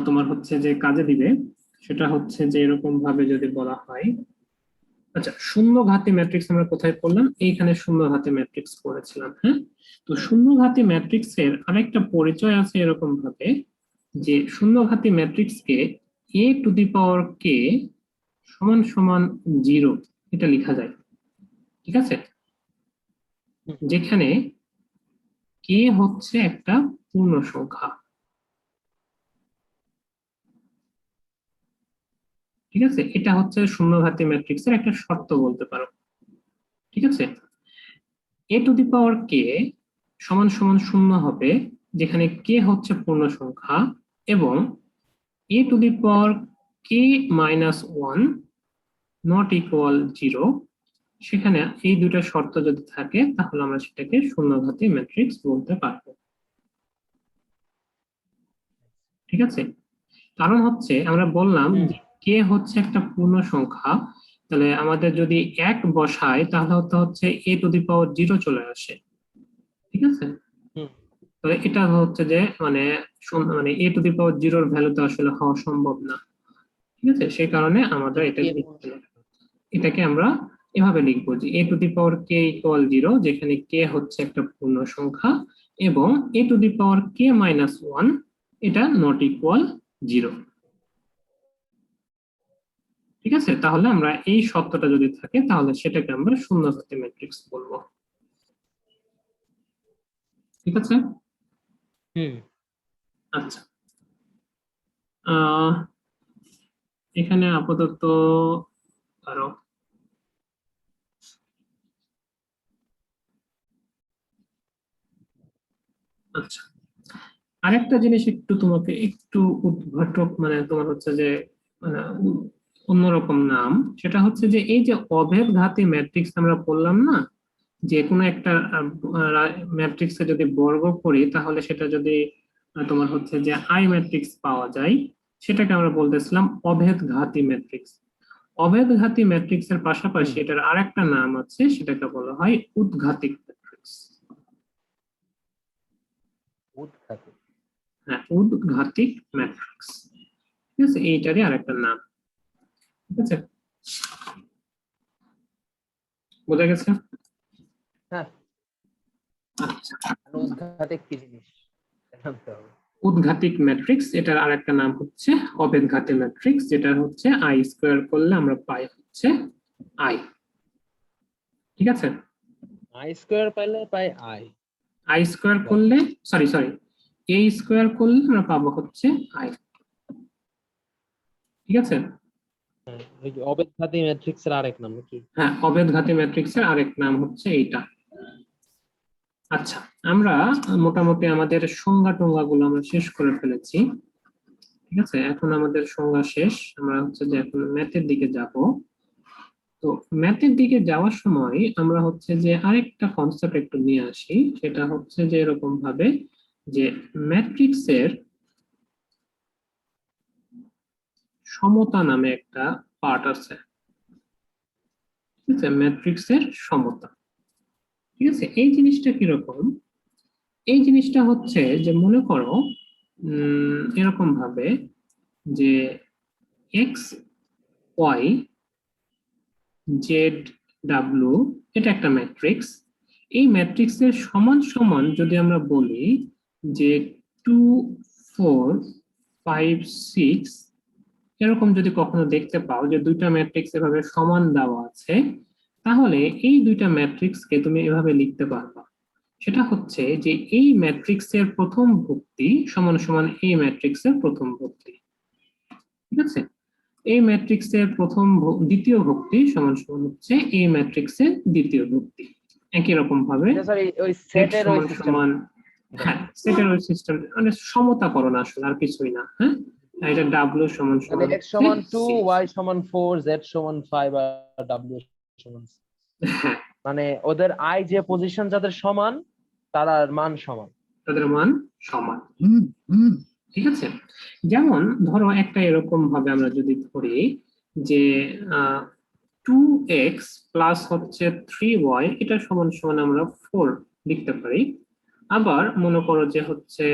তোমার হচ্ছে যে কাজে দিবে, সেটা হচ্ছে যে এরকম ভাবে যদি বলা হয়। আচ্ছা, শূন্যঘাতী ম্যাট্রিক্স আমরা কোথায় পড়লাম? এইখানে শূন্যঘাতী ম্যাট্রিক্স পড়েছিলাম। হ্যাঁ, তো শূন্যঘাতী ম্যাট্রিক্সের আরেকটা পরিচয় আছে এরকম ভাবে, যে শূন্যঘাতী ম্যাট্রিক্সকে a to the power k সমান সমান 0 এটা লেখা যায়। ঠিক আছে, যেখানে k হচ্ছে একটা পূর্ণ সংখ্যা। ঠিক আছে, এটা হচ্ছে শূন্যঘাতী ম্যাট্রিক্সের একটা শর্ত বলতে পারো। ঠিক আছে, a to the power k সমান সমান 0 হবে যেখানে k হচ্ছে পূর্ণ সংখ্যা, এবং a to the power k minus 1 not equal 0, সেখানে এই দুটো শর্ত যদি থাকে তাহলে আমরা সেটাকে শূন্যঘাতী ম্যাট্রিক্স বলতে পারবো। ঠিক আছে, কারণ হচ্ছে আমরা বললাম যে k হচ্ছে একটা পূর্ণ সংখ্যা, তাহলে আমাদের যদি 1 বসাই তাহলে হচ্ছে a টু দি পাওয়ার 0 চলে আসে। ঠিক আছে, তাহলে এটা হচ্ছে যে মানে মানে a to the power 0 value তো আসলে হওয়া সম্ভব না। ঠিক আছে, সেই কারণে আমাদের এটা লিখতে হবে। এটাকে আমরা এভাবে লিখবো যে a to the power k equal 0, যেখানে k হচ্ছে একটা পূর্ণ সংখ্যা, এবং a to the power k minus 1 এটা নট ইকুয়াল 0। ঠিক আছে, তাহলে আমরা এই শর্তটা যদি থাকে তাহলে সেটাকে আমরা শূন্যঘাতী ম্যাট্রিক্স বলবো। ঠিক আছে, আচ্ছা, আহ এখানে আপাতত আরো আচ্ছা, আরেকটা জিনিস একটু তোমাকে একটু উদ্ঘাটক, মানে তোমার হচ্ছে যে মানে অন্যরকম নাম, সেটা হচ্ছে যে এই যে অভেদ ঘাতী ম্যাট্রিক্স আমরা বললাম না, যে কোনো একটা ম্যাট্রিক্সে যদি বর্গ করি তাহলে সেটা যদি তোমার হচ্ছে যে আই ম্যাট্রিক্স পাওয়া যায়, সেটাকে আমরা বলতেছিলাম অভেদঘাতী ম্যাট্রিক্স। অভেদঘাতী ম্যাট্রিক্সের পাশাপাশি এটার আরেকটা নাম আছে, সেটাকে বলা হয় উদ্ঘাতিক ম্যাট্রিক্স। উৎঘাতিক। হ্যাঁ, উদ্ঘাতিক ম্যাট্রিক্স, ঠিক আছে, এইটারই আরেকটা নাম। ঠিক আছে, বোঝা গেছে? হ্যাঁ, আচ্ছা, উৎঘাতিক কি জিনিস জানতে হবে। উদ্ঘাতিক ম্যাট্রিক্স এটার আরেকটা নাম হচ্ছে অভেদঘাতী ম্যাট্রিক্স, যেটা হচ্ছে আই স্কোয়ার করলে আমরা পাই হচ্ছে আই। ঠিক আছে, আই স্কোয়ার পাইলে পাই আই। আই স্কোয়ার করলে সরি সরি এ স্কোয়ার করলে আমরা পাবো হচ্ছে আই। ঠিক আছে, ওই যে অবেদঘাতী ম্যাট্রিক্সের আরেক নাম নাকি? হ্যাঁ, অভেদঘাতী ম্যাট্রিক্সের আরেক নাম হচ্ছে এইটা। আচ্ছা, আমরা মোটামুটি আমাদের সংজ্ঞা টঙ্গা গুলো আমরা শেষ করে ফেলেছি। ঠিক আছে, এখন আমাদের সংজ্ঞা শেষ, আমরা হচ্ছে যে এখন ম্যাথের দিকে যাব। তো ম্যাথের দিকে যাওয়ার সময় আমরা হচ্ছে যে আরেকটা কনসেপ্ট একটু নিয়ে আসি, সেটা হচ্ছে যে এরকম ভাবে যে ম্যাট্রিক্সের সমতা নামে একটা পার্ট আছে। ঠিক আছে, ম্যাট্রিক্সের সমতা। ঠিক আছে, এই জিনিসটা কিরকম? এই জিনিসটা হচ্ছে যে মনে করো এরকম ভাবে যে এক্স ওয়াই জেড ডাব্লিউ এটা একটা ম্যাট্রিক্স। এই ম্যাট্রিক্সের সমান সমান যদি আমরা বলি যে 2 4 5 6, এরকম যদি কখনো দেখতে পাও যে দুইটা ম্যাট্রিক্স এভাবে সমান দেওয়া আছে, তাহলে এই দুইটা ম্যাট্রিক্সকে তুমি এভাবে লিখতে পারবা। সেটা হচ্ছে যে এই ম্যাট্রিক্সের প্রথম ভুক্তি সমান সমান এই ম্যাট্রিক্সের প্রথম ভুক্তি। ঠিক আছে, এই ম্যাট্রিক্সের দ্বিতীয় ভুক্তি সমান সমান হচ্ছে এই ম্যাট্রিক্সের দ্বিতীয় ভুক্তি। একই রকম ভাবে সরি, ওই হেড সেটের ওই সমান সিস্টেম। সমান, হ্যাঁ, সেটের ওই সিস্টেম মানে সমতাকরণ আসলে আর কিছুই না। হ্যাঁ, আর এটা ডাব্লিউ সমান মানে সমান এক্স সমান 2, হচ্ছে 6। ওয়াই সমান 4, জেড সমান 5 আর ডাব্লিউ সমান 6। হ্যাঁ, মানে ওদের আই যে পজিশন যাদের সমান তার মান সমান। তাদের মান সমান। ঠিক আছে, যেমন ধরো একটা এরকম ভাবে আমরা যদি ধরি যে 2x প্লাস হচ্ছে 3y এটা সমান সমান আমরা 4 লিখতে পারি। আবার মনে করো যে হচ্ছে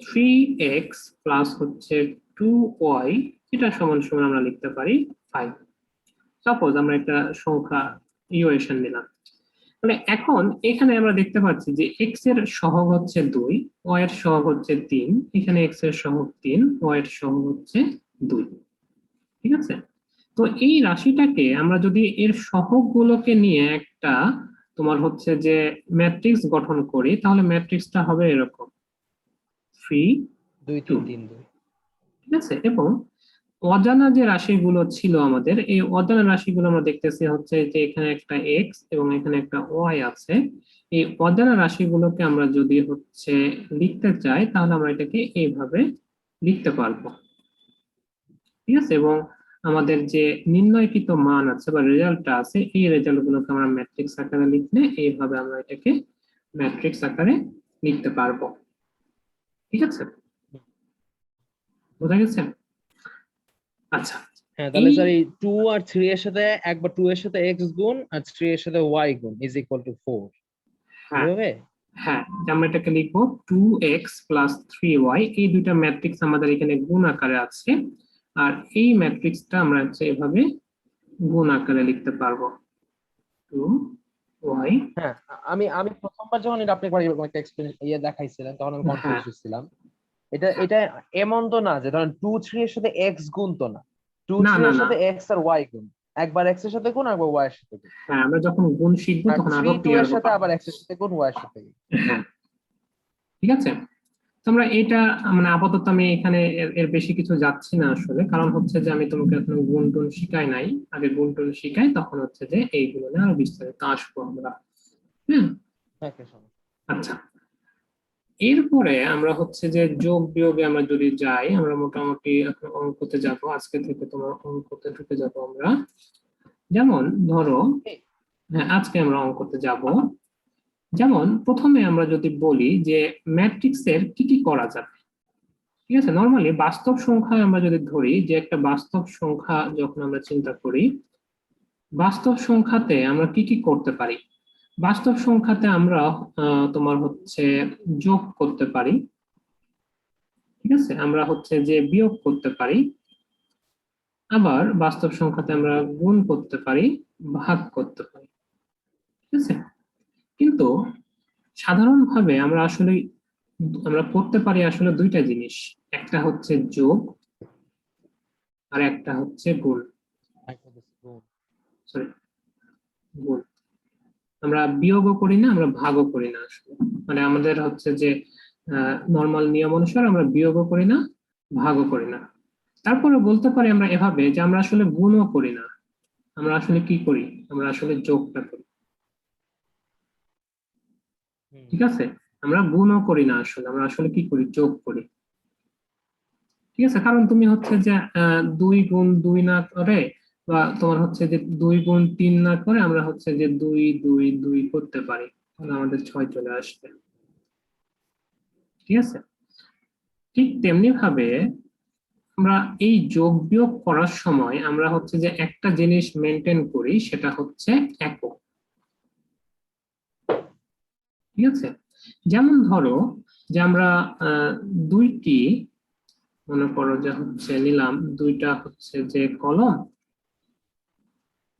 3x প্লাস হচ্ছে 2y এটা সমান সমান আমরা লিখতে পারি 5। সাপোজ আমরা একটা সংখ্যা ইকুয়েশন নিলাম। মানে এখন এখানে আমরা দেখতে পাচ্ছি যে এক্স এর সহগ হচ্ছে 2, ওয়াই এর সহগ হচ্ছে 3, এখানে এক্স এর সহগ 3, ওয়াই এর সহগ হচ্ছে 2। ঠিক আছে, তো এই রাশিটাকে আমরা যদি এর সহগ গুলোকে নিয়ে একটা তোমার হচ্ছে যে ম্যাট্রিক্স গঠন করি, তাহলে ম্যাট্রিক্সটা হবে এরকম 3 2 2। 3 3 2। ঠিক আছে, এবং অজানা যে রাশিগুলো ছিল আমাদের, এই অজানা রাশিগুলো আমরা দেখতেছি হচ্ছে যে এখানে একটা এক্স এবং এখানে একটা ওয়াই আছে। এই অজানা রাশিগুলোকে আমরা যদি হচ্ছে লিখতে চাই, তাহলে আমরা এটাকে এইভাবে লিখতে পারবো। ঠিক আছে, এবং আমাদের যে নির্ণয়কৃত মান আছে বা রেজাল্টটা আছে, এই রেজাল্ট গুলোকে আমরা ম্যাট্রিক্স আকারে লিখলে এইভাবে আমরা এটাকে ম্যাট্রিক্স আকারে লিখতে পারবো। ঠিক আছে, বোঝা গেছে? আচ্ছা, হ্যাঁ, তাহলে এই স্যার এই 2 আর 3 এর সাথে একবার 2 এর সাথে x গুণ আর 3 এর সাথে y গুণ ইজ ইকুয়াল টু 4, হ্যাঁ এভাবে? হ্যাঁ, আমরা এটাকে লিখবো 2x প্লাস 3y, এই দুইটা ম্যাট্রিক্স আমাদের এখানে গুণ আকারে আছে, আর এই ম্যাট্রিক্সটা আমরা হচ্ছে এভাবে গুণ আকারে লিখতে পারবো 2y। হ্যাঁ, আমি আমি প্রথমবার যখন এটা আপনি একবার এরকম একটা এক্সপ্লেন দেখাইছিলেন তখন আমি কনফিউজ হ্যাঁ হচ্ছিলাম। এটা হ্যাঁ, এটা এমন তো না যে ধরেন 2 3 এর সাথে x গুণ তো না, 2 না 3 না এর না, সাথে x আর y গুণ, একবার x এর সাথে গুণ একবার y এর সাথে গুণ, হ্যাঁ, আমরা যখন গুণ শিখবো আর তখন 3 আরো 2 ক্লিয়ার এর সাথে হবা। আবার x এর সাথে গুণ y এর সাথে গুণ। হ্যাঁ, ঠিক আছে, তোমরা এটা মানে আপাতত আমি এখানে এর বেশি কিছু যাচ্ছি না আসলে, কারণ হচ্ছে যে আমি তোমাকে এখনো গুণ টুন শিখাই নাই। আগে গুণ টুন শিখাই, তখন হচ্ছে যে এইগুলো নিয়ে আরো বিস্তারিত আসবো আমরা। হ্যাঁ, ওকে, সমস্যা। আচ্ছা, এরপরে আমরা হচ্ছে যে যোগ বিয়োগে আমরা যদি যাই, আমরা মোটামুটি এখন অঙ্কতে যাব, আজকে থেকে তোমার অঙ্কতে ঢুকে যাব আমরা। যেমন ধরো, এই, হ্যাঁ, আজকে আমরা অঙ্কতে যাব। যেমন প্রথমে আমরা যদি বলি যে ম্যাট্রিক্সের কি কি করা যাবে। ঠিক আছে, নর্মালি বাস্তব সংখ্যায় আমরা যদি ধরি যে একটা বাস্তব সংখ্যা যখন আমরা চিন্তা করি, বাস্তব সংখ্যাতে আমরা কি কি করতে পারি? বাস্তব সংখ্যাতে আমরা তোমার হচ্ছে যোগ করতে পারি, ঠিক আছে, আমরা হচ্ছে যে বিয়োগ করতে পারি, আবার বাস্তব সংখ্যাতে আমরা গুণ করতে পারি, ভাগ করতে পারি, ঠিক আছে। কিন্তু সাধারণভাবে আমরা করতে পারি আসলে দুইটা জিনিস, একটা হচ্ছে যোগ আর একটা হচ্ছে গুণ, সরি গুণ। আমরা বিয়োগও করি না, আমরা ভাগও করি না আসলে, মানে আমাদের হচ্ছে যে নর্মাল নিয়ম অনুসারে আমরা বিয়োগও করি না, ভাগও করি না। তারপরে বলতে পারি আমরা এভাবে যে আমরা আসলে গুণও করি না, আমরা আসলে কি করি, আমরা আসলে যোগটা করি, ঠিক আছে। আমরা গুণও করি না, আসলে আমরা আসলে কি করি, যোগ করি, ঠিক আছে। কারণ তুমি হচ্ছে যে 2 গুণ 2 না করে, বা তোমার হচ্ছে যে 2 গুণ 3 না করে আমরা হচ্ছে যে 2 2 2 করতে পারি, তাহলে আমাদের 6 চলে আসবে, ঠিক আছে। ঠিক তেমনি ভাবে আমরা এই যোগ বিয়োগ করার সময় আমরা হচ্ছে যে একটা জিনিস মেনটেন করি, সেটা হচ্ছে একক, ঠিক আছে। যেমন ধরো যে আমরা দুইটি, মনে করো যে হচ্ছে নিলাম দুইটা হচ্ছে যে কলম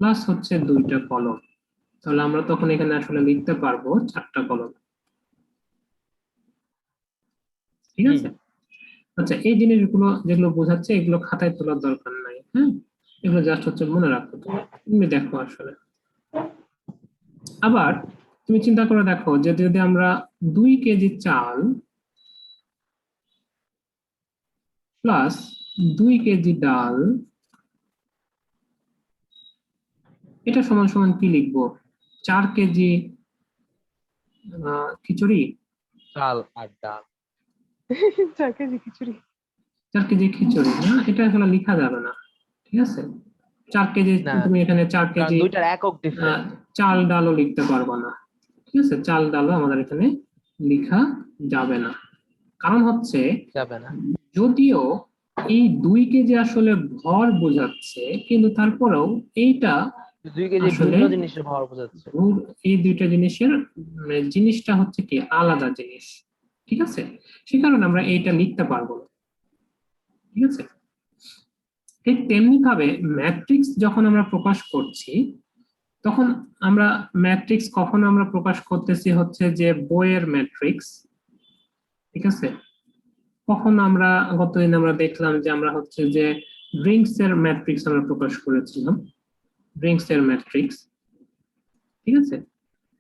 প্লাস হচ্ছে দুইটা কলম, তাহলে আমরা তখন এখানে আসলে লিখতে পারবো 4টা কলম, ঠিক আছে। আচ্ছা, এই জিনিসগুলো যেগুলো বোঝাচ্ছে এগুলো খাতায় তোলার দরকার নাই, হ্যাঁ, এগুলো জাস্ট হচ্ছে মনে রাখো, তুমি দেখো আসলে। আবার তুমি চিন্তা করে দেখো যে যদি আমরা 2 কেজি চাল প্লাস 2 কেজি ডাল, এটা সমান সমান কি লিখবো, 4 কেজি খিচুড়ি, চাল আর ডাল। 4 কেজি খিচুড়ি। 4 কেজি খিচুড়ি না, এটা আসলে লেখা যাবে না, ঠিক আছে। 4 কেজি, না, তুমি এখানে চার কারণ কেজি দুইটার একক ডিফারেন্ট। চাল ডালও লিখতে পারবা না, ঠিক আছে, চাল ডালও আমাদের এখানে লেখা যাবে না। কারণ হচ্ছে যাবে না। যদিও এই 2 কেজি আসলে ভর বোঝাচ্ছে, কিন্তু তারপরেও এইটা 2 কেজি আসলে ভিন্ন জিনিসের ভার বোঝাচ্ছে। এই দুইটা জিনিসের জিনিসটা হচ্ছে কি আলাদা জিনিস, ঠিক আছে। সে কারণে আমরা এইটা লিখতে পারবো না, ঠিক আছে। ঠিক তেমনি ভাবে ম্যাট্রিক্স যখন আমরা প্রকাশ করছি, তখন আমরা ম্যাট্রিক্স কখন আমরা প্রকাশ করতেছি হচ্ছে যে বইয়ের ম্যাট্রিক্স, ঠিক আছে। কখন আমরা গতদিন আমরা দেখলাম যে আমরা হচ্ছে যে রিংস এর ম্যাট্রিক্স আমরা প্রকাশ করেছিলাম, রিংস এর ম্যাট্রিক্স, ঠিক আছে।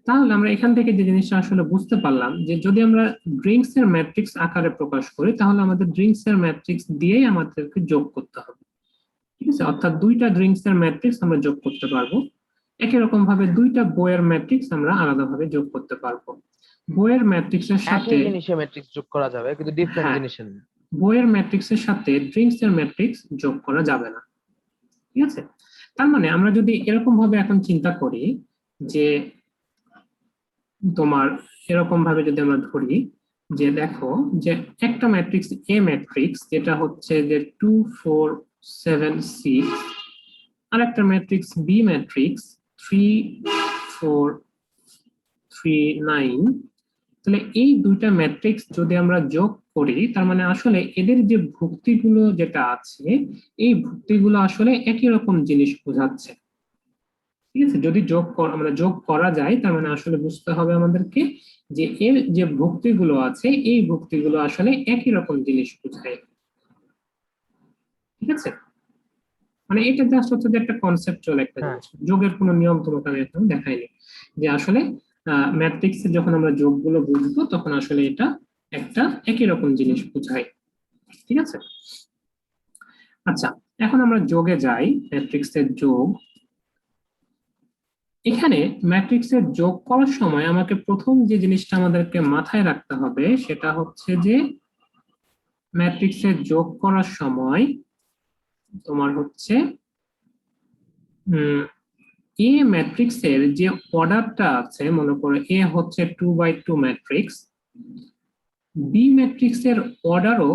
তাহলে আমরা এখান থেকে যে জিনিসটা আসলে বুঝতে পারলাম যে যদি আমরা রিংস এর ম্যাট্রিক্স আকারে প্রকাশ করি, তাহলে আমাদের রিংস এর ম্যাট্রিক্স দিয়েই আমাদেরকে যোগ করতে হবে, ঠিক আছে। অর্থাৎ দুইটা রিংস এর ম্যাট্রিক্স আমরা যোগ করতে পারবো, একই রকম ভাবে দুইটা বইয়ের ম্যাট্রিক্স আমরা আলাদাভাবে যোগ করতে পারবো। বইয়ের ম্যাট্রিক্সের সাথে, একই জিনিসে ম্যাট্রিক্স যোগ করা যাবে কিন্তু ডিফারেন্ট হ্যাঁ, জিনিসের না। বইয়ের ম্যাট্রিক্সের সাথে ড্রিঙ্কস এর ম্যাট্রিক্স যোগ করা যাবে না, ঠিক আছে। তার মানে আমরা যদি এরকম ভাবে এখন চিন্তা করি যে তোমার এরকম ভাবে যদি আমরা ধরি যে দেখো যে একটা ম্যাট্রিক্স এ ম্যাট্রিক্স যেটা হচ্ছে যে 2 4 7 6, আর একটা ম্যাট্রিক্স বি ম্যাট্রিক্স 3 4 3 9, তাহলে এই দুইটা ম্যাট্রিক্স যদি আমরা যোগ করি, তার মানে আসলে এদের যে ভুক্তিগুলো যেটা আছে, এই ভুক্তিগুলো আসলে একই রকম জিনিস বোঝাচ্ছে, ঠিক আছে। যদি মানে যোগ করা যায়, তার মানে আসলে বুঝতে হবে আমাদেরকে যে এর যে ভুক্তিগুলো আছে এই ভুক্তিগুলো আসলে একই রকম জিনিস বোঝায়, ঠিক আছে। মানে এটা জাস্ট হচ্ছে যে একটা কনসেপচুয়াল একটা হ্যাঁ, জিনিস, যোগের কোনো নিয়ম তোমাকে আমি এখন দেখাইনি, যে আসলে ম্যাট্রিক্সে যখন আমরা যোগগুলো বুঝবো তখন আসলে এটা একটা একই রকম জিনিস বোঝায়, ঠিক আছে। আচ্ছা, এখন আমরা যোগে যাই, ম্যাট্রিক্সের যোগ। এখানে ম্যাট্রিক্সের যোগ করার সময় আমাকে প্রথম যে জিনিসটা আমাদেরকে মাথায় রাখতে হবে সেটা হচ্ছে যে ম্যাট্রিক্সের যোগ করার সময় তোমার হচ্ছে এ ম্যাট্রিক্সের যে অর্ডারটা আছে, মনে করো এ হচ্ছে 2 by 2 ম্যাট্রিক্স, বি ম্যাট্রিক্সের অর্ডারও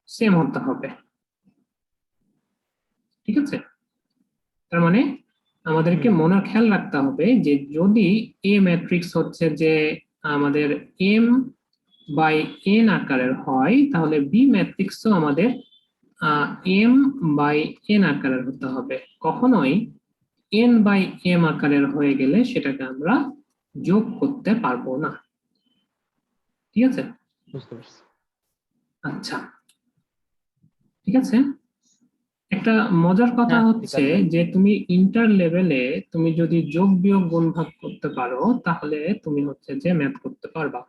সেম হতে হবে, ঠিক আছে? তার মানে আমাদেরকে হুম মনে খেয়াল রাখতে হবে যে যদি এ ম্যাট্রিক্স হচ্ছে যে আমাদের এম বাই এন আকারের হয়, তাহলে বি ম্যাট্রিক্সও আমাদের এম বাই এন আকারের হতে হবে। কখনোই এন বাই এম আকারের হয়ে গেলে সেটাকে আমরা যোগ করতে পারবো না, ঠিক আছে? বুঝতে পারছি। আচ্ছা, ঠিক আছে। একটা মজার কথা হ্যাঁ ঠিক হচ্ছে আছে। যে তুমি ইন্টার লেভেলে তুমি যদি যোগ বিয়োগ গুণ ভাগ করতে পারো, তাহলে তুমি হচ্ছে যে ম্যাথ করতে পারবা,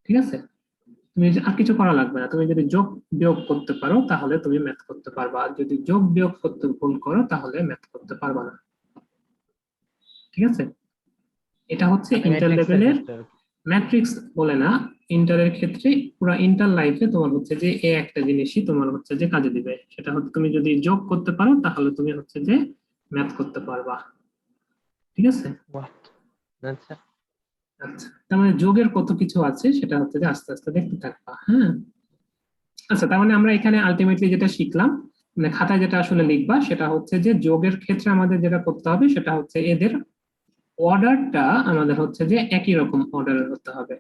ঠিক আছে? তুমি আর কিছু করা লাগবে না, তুমি যদি যোগ বিয়োগ করতে পারো তাহলে তুমি ম্যাথ করতে পারবা, আর যদি যোগ বিয়োগ করতে ভুল করো তাহলে ম্যাথ করতে পারবা না, ঠিক আছে? এটা হচ্ছে মানে ইন্টার ম্যাট্রিক্স এর লেভেলের ক্ষেত্রে আর কি। ম্যাট্রিক্স বলে না, ইন্টারের ক্ষেত্রে পুরো ইন্টার লাইফে তোমার হচ্ছে যে এই একটা জিনিসই তোমার হচ্ছে যে কাজে দিবে, সেটা হচ্ছে তুমি যদি যোগ করতে পারো তাহলে তুমি হচ্ছে যে ম্যাথ করতে পারবা, ঠিক আছে? What? আচ্ছা। আচ্ছা, তার মানে যোগের কত কিছু আছে সেটা হচ্ছে যে আস্তে আস্তে দেখতে থাকবা, হ্যাঁ। আচ্ছা, তার মানে আমরা এখানে আলটিমেটলি যেটা শিখলাম, মানে খাতায় যেটা আসলে লিখবা সেটা হচ্ছে যে যোগের ক্ষেত্রে আমাদের যেটা করতে হবে সেটা হচ্ছে এদের অর্ডারটা আমাদের হচ্ছে যে একই রকম অর্ডারের হতে হবে,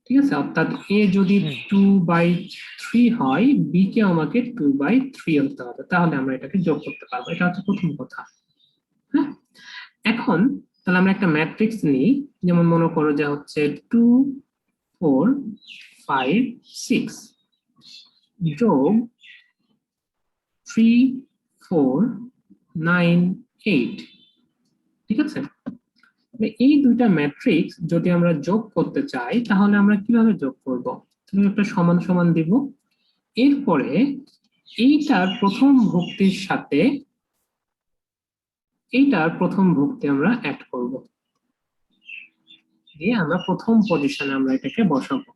ঠিক আছে? অর্থাৎ এ যদি হুম 2/3 হয়, বি কে আমাকে 2/3 হতে হবে, তাহলে আমরা এটাকে যোগ করতে পারবো। এটা হচ্ছে প্রথম কথা, হ্যাঁ। এখন তাহলে আমরা একটা ম্যাট্রিক্স নিই, যেমন মনে করো যে হচ্ছে 2 4 5 6 যোগ 3 4 9 8, ঠিক আছে? এই দুইটা ম্যাট্রিক্স যদি আমরা যোগ করতে চাই তাহলে আমরা কিভাবে যোগ করব? তুমি একটা সমান সমান দিব, এরপরে এইটার প্রথম ভুক্তির সাথে এইটার প্রথম ভুক্তি আমরা অ্যাড করব, দিয়ে আমরা প্রথম পজিশনে আমরা এটাকে বসাবো,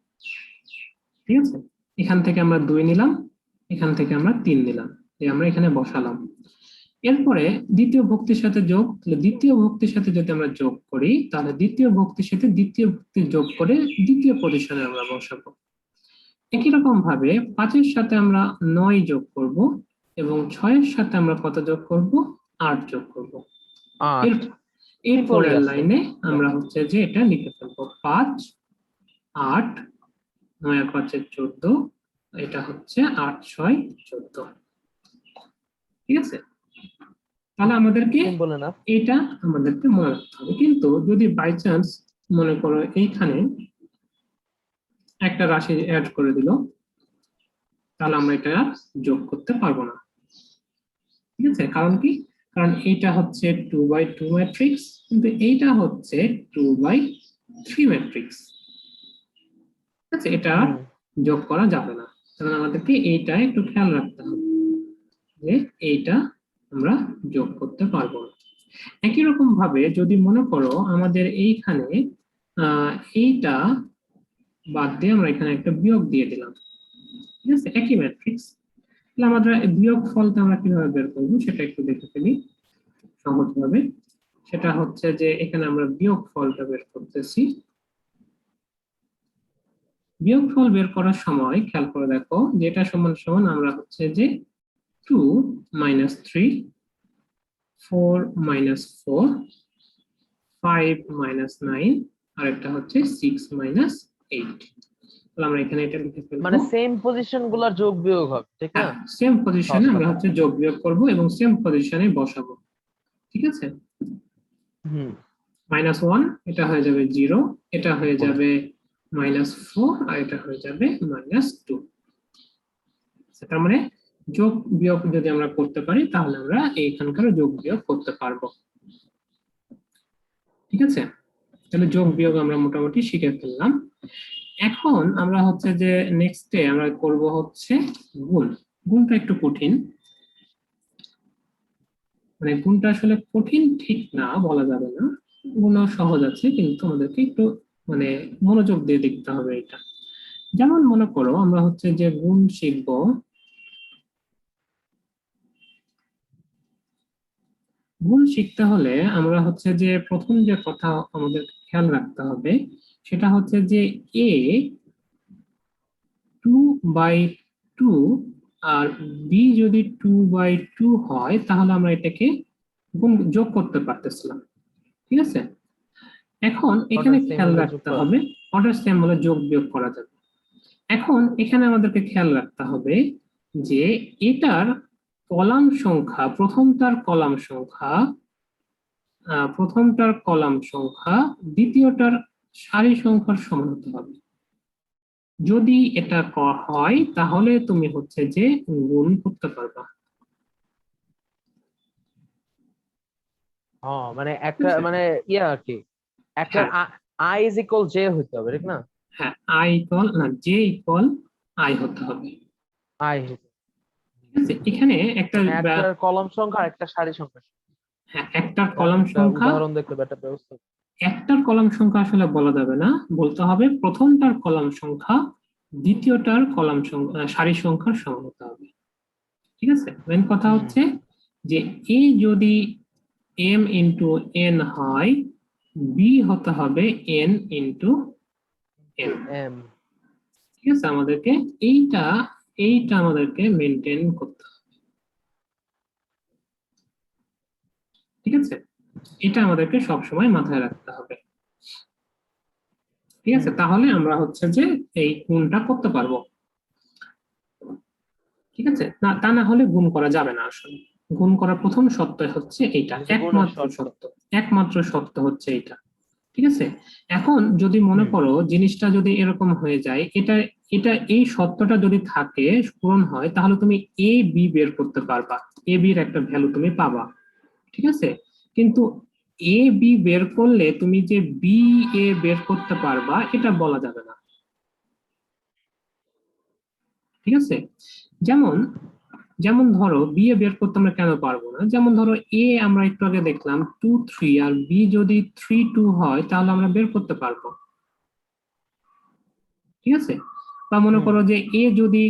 ঠিক আছে? এখান থেকে আমরা 2 নিলাম, এখান থেকে আমরা 3 নিলাম, দিয়ে আমরা এখানে বসালাম। এরপরে দ্বিতীয় ভক্তির সাথে যোগ, তাহলে দ্বিতীয় ভক্তির সাথে যদি আমরা যোগ করি তাহলে দ্বিতীয় ভক্তির সাথে দ্বিতীয় ভক্তি যোগ করে দ্বিতীয় পজিশনে আমরা বসাবো। একই রকম ভাবে 5-এর সাথে আমরা 9 যোগ করব এবং 6-এর সাথে আমরা কত যোগ করব? 8 যোগ করব। এর 8। এর সিম্পলই পরের আছে। লাইনে আমরা হচ্ছে যে এটা লিখে ফেলবো 5 8 9 আর 5 14, এটা হচ্ছে 8 6 14, ঠিক আছে? তাহলে আমাদেরকে সিম্পল এনাফ। এটা আমাদেরকে মনে রাখতে হবে, কিন্তু যদি বাই চান্স মনে করো এইখানে একটা রাশি অ্যাড করে দিল, তাহলে আমরা এটা যোগ করতে পারবো না, ঠিক আছে? কারণ কি? কারণ এইটা হচ্ছে 2/2 ম্যাট্রিক্স, কিন্তু এইটা হচ্ছে 2/3 ম্যাট্রিক্স, ঠিক আছে? এটা আর হুম যোগ করা যাবে না, কারণ আমাদেরকে এইটা একটু খেয়াল রাখতে হবে যে এইটা আমরা যোগ করতে পারবো না। একই রকম ভাবে যদি মনে করো আমাদের এইখানে আহ এইটা বাদ দিয়ে আমরা এখানে একটা বিয়োগ দিয়ে দিলাম, ঠিক আছে? একই ম্যাট্রিক্স, তাহলে আমরা বিয়োগ ফলটা আমরা কিভাবে বের করবো সেটা একটু দেখে ফেলি সহজভাবে। সেটা হচ্ছে যে এখানে আমরা বিয়োগ ফলটা বের করতেছি। বিয়োগ ফল বের করার সময় খেয়াল করে দেখো যে এটা সমান সমান আমরা হচ্ছে যে 2 - 3 4 - 4 5 - 9 আর একটা হচ্ছে 6 - 8, তাহলে আমরা এখানে এটা লিখে ফেলবো। মানে সেম পজিশন গুলার যোগ বিয়োগ হবে, ঠিক না? হ্যাঁ, সেম সহজ পজিশনে আমরা কথা। হচ্ছে যোগ বিয়োগ করব এবং সেম পজিশনে বসাবো, ঠিক আছে? হুম -1 এটা হয়ে যাবে 0, এটা হয়ে সিম্পল। যাবে -4 আর এটা হয়ে যাবে -2। তার মানে যোগ বিয়োগ যদি আমরা করতে পারি তাহলে আমরা এইখানকার যোগ বিয়োগ করতে পারবো, ঠিক আছে? তাহলে যোগ বিয়োগ আমরা মোটামুটি শিখে ফেললাম। এখন আমরা হচ্ছে যে নেক্সটে আমরা করব হচ্ছে গুণ। গুণটা একটু কঠিন, মানে গুণটা আসলে কঠিন ঠিক না বলা যাবে না, গুণও সহজ আছে, কিন্তু আমাদেরকে একটু মানে মনোযোগ দিয়ে দেখতে হবে এটা। যেমন মনে করো আমরা হচ্ছে যে গুণ শিখবো, গুণ শিখতে হলে আমরা হচ্ছে যে প্রথম যে কথা আমাদের খেয়াল রাখতে হবে সেটা হচ্ছে যে এ 2/2 2 আর b যদি 2/2 হয় তাহলে আমরা এটাকে যোগ করতে পারতেছিলাম। ঠিক আছে, এখন এখানে অর্ডার সেম খেয়াল হলে যোগ রাখতে করা হবে, অর্ডার সেম হলে যোগ বিয়োগ করা যাবে। এখন এখানে আমাদেরকে খেয়াল রাখতে হবে যে এটার কলাম সংখ্যা, প্রথমটার কলাম সংখ্যা দ্বিতীয়টার সারি সংখ্যার সমান হতে হবে। যদি এটা হয় তাহলে তুমি হচ্ছে যে গুণ করতে পারবা। হ্যাঁ মানে ঠিক একটা আছে? মানে ইয়া আর কি একটা হ্যাঁ আই ইজ ইকুয়াল জে হইতে হবে ঠিক না? হ্যাঁ, আই ইকুয়াল না, জে ইকুয়াল আই হতে হবে। আই ঠিক আছে, এখানে একটা মানে একটা কলাম সংখ্যা আর একটা সারি সংখ্যা। হ্যাঁ, একটার এটা কলাম একটা সংখ্যা, উদাহরণ দেখলে বা একটা ব্যবস্থা। একটার কলাম সংখ্যা আসলে বলা যাবে না, বলতে হবে প্রথমটার কলাম সংখ্যা দ্বিতীয়টার কলাম সংখ্যা সারি সংখ্যার সমান হতে হবে। ঠিক আছে, মেন কথা হুম হচ্ছে যে এ যদি এম ইন্টু এন হয়, বি হতে হবে এন ইন্টু এম। এম ঠিক আছে, আমাদেরকে এইটা এইটা আমাদেরকে মেনটেন করতে হবে। ঠিক আছে, এটা আমাদেরকে সবসময় মাথায় রাখতে হবে। ঠিক আছে, তাহলে আমরা হচ্ছে যে এই গুণটা করতে পারবো। ঠিক আছে, না তা না হলে গুণ করা যাবে না। আসলে গুণ করার প্রথম শর্ত হচ্ছে এইটা, এটা গুণের একমাত্র শর্ত। শর্ত, একমাত্র শর্ত হচ্ছে এইটা। ঠিক আছে, এখন যদি মনে হুম করো জিনিসটা যদি এরকম হয়ে যায়, এটা এটা এই সত্যটা যদি থাকে, পূরণ হয়, তাহলে তুমি এ বি বের করতে পারবা, এ বির একটা ভ্যালু তুমি পাবা। ঠিক আছে, কিন্তু এ বি বের করলে তুমি যে বি এ বের করতে পারবা এটা বলা যাবে না। ঠিক আছে, যেমন যেমন ধরো বি এ বের করতে আমরা কেন পারবো না, যেমন ধরো এ আমরা একটু আগে দেখলাম 2 3, আর বি যদি 3 2 হয় তাহলে আমরা বের করতে পারবো। ঠিক আছে, বা মনে হুম করো যে এ যদি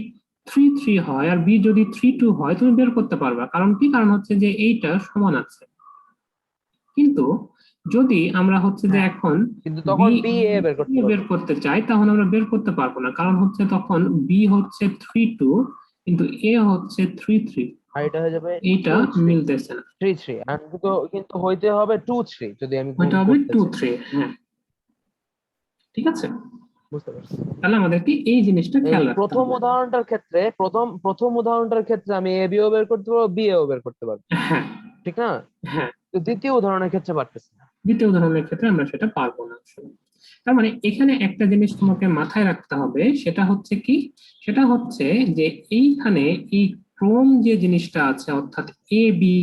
3 3 হয় আর বি যদি 3 2 হয়, তুমি বের করতে পারবা। কারণ কি, কারণ হচ্ছে যে এইটা সমান আছে। কিন্তু যদি আমরা হচ্ছে যে হ্যাঁ এখন কিন্তু বি তখন বি এ বের করতে বের পারবো। করতে চাই, তাহলে আমরা বের করতে পারবো না, কারণ হচ্ছে তখন বি হচ্ছে 3 2 কিন্তু এ হচ্ছে 3 3, আর এটা হয়ে যাবে এইটা 2 3 মিলতেছে না। 3 3 আর কিন্তু কিন্তু হইতে হবে 2 3 যদি আমি গুণ ওইটা হবে করতে টু চাই। থ্রি হ্যাঁ, ঠিক আছে, বুঝতে পারছি। তাহলে আমাদেরকে এই জিনিসটা এই খেয়াল রাখতে প্রথম হবে। উদাহরণটার ক্ষেত্রে প্রথম উদাহরণটার ক্ষেত্রে আমি এ বিও বের করতে পারবো বি এও বের করতে পারবো হ্যাঁ ঠিক না? হ্যাঁ, তো দ্বিতীয় উদাহরণের ক্ষেত্রে পারতেছি না। দ্বিতীয় উদাহরণের ক্ষেত্রে আমরা সেটা পারবো না আসলে। তার মানে এখানে একটা জিনিস তোমাকে মাথায় রাখতে হবে, সেটা হচ্ছে কি, সেটা হচ্ছে যে এইখানে এই ক্রম যে জিনিসটা আছে, অর্থাৎ এ বি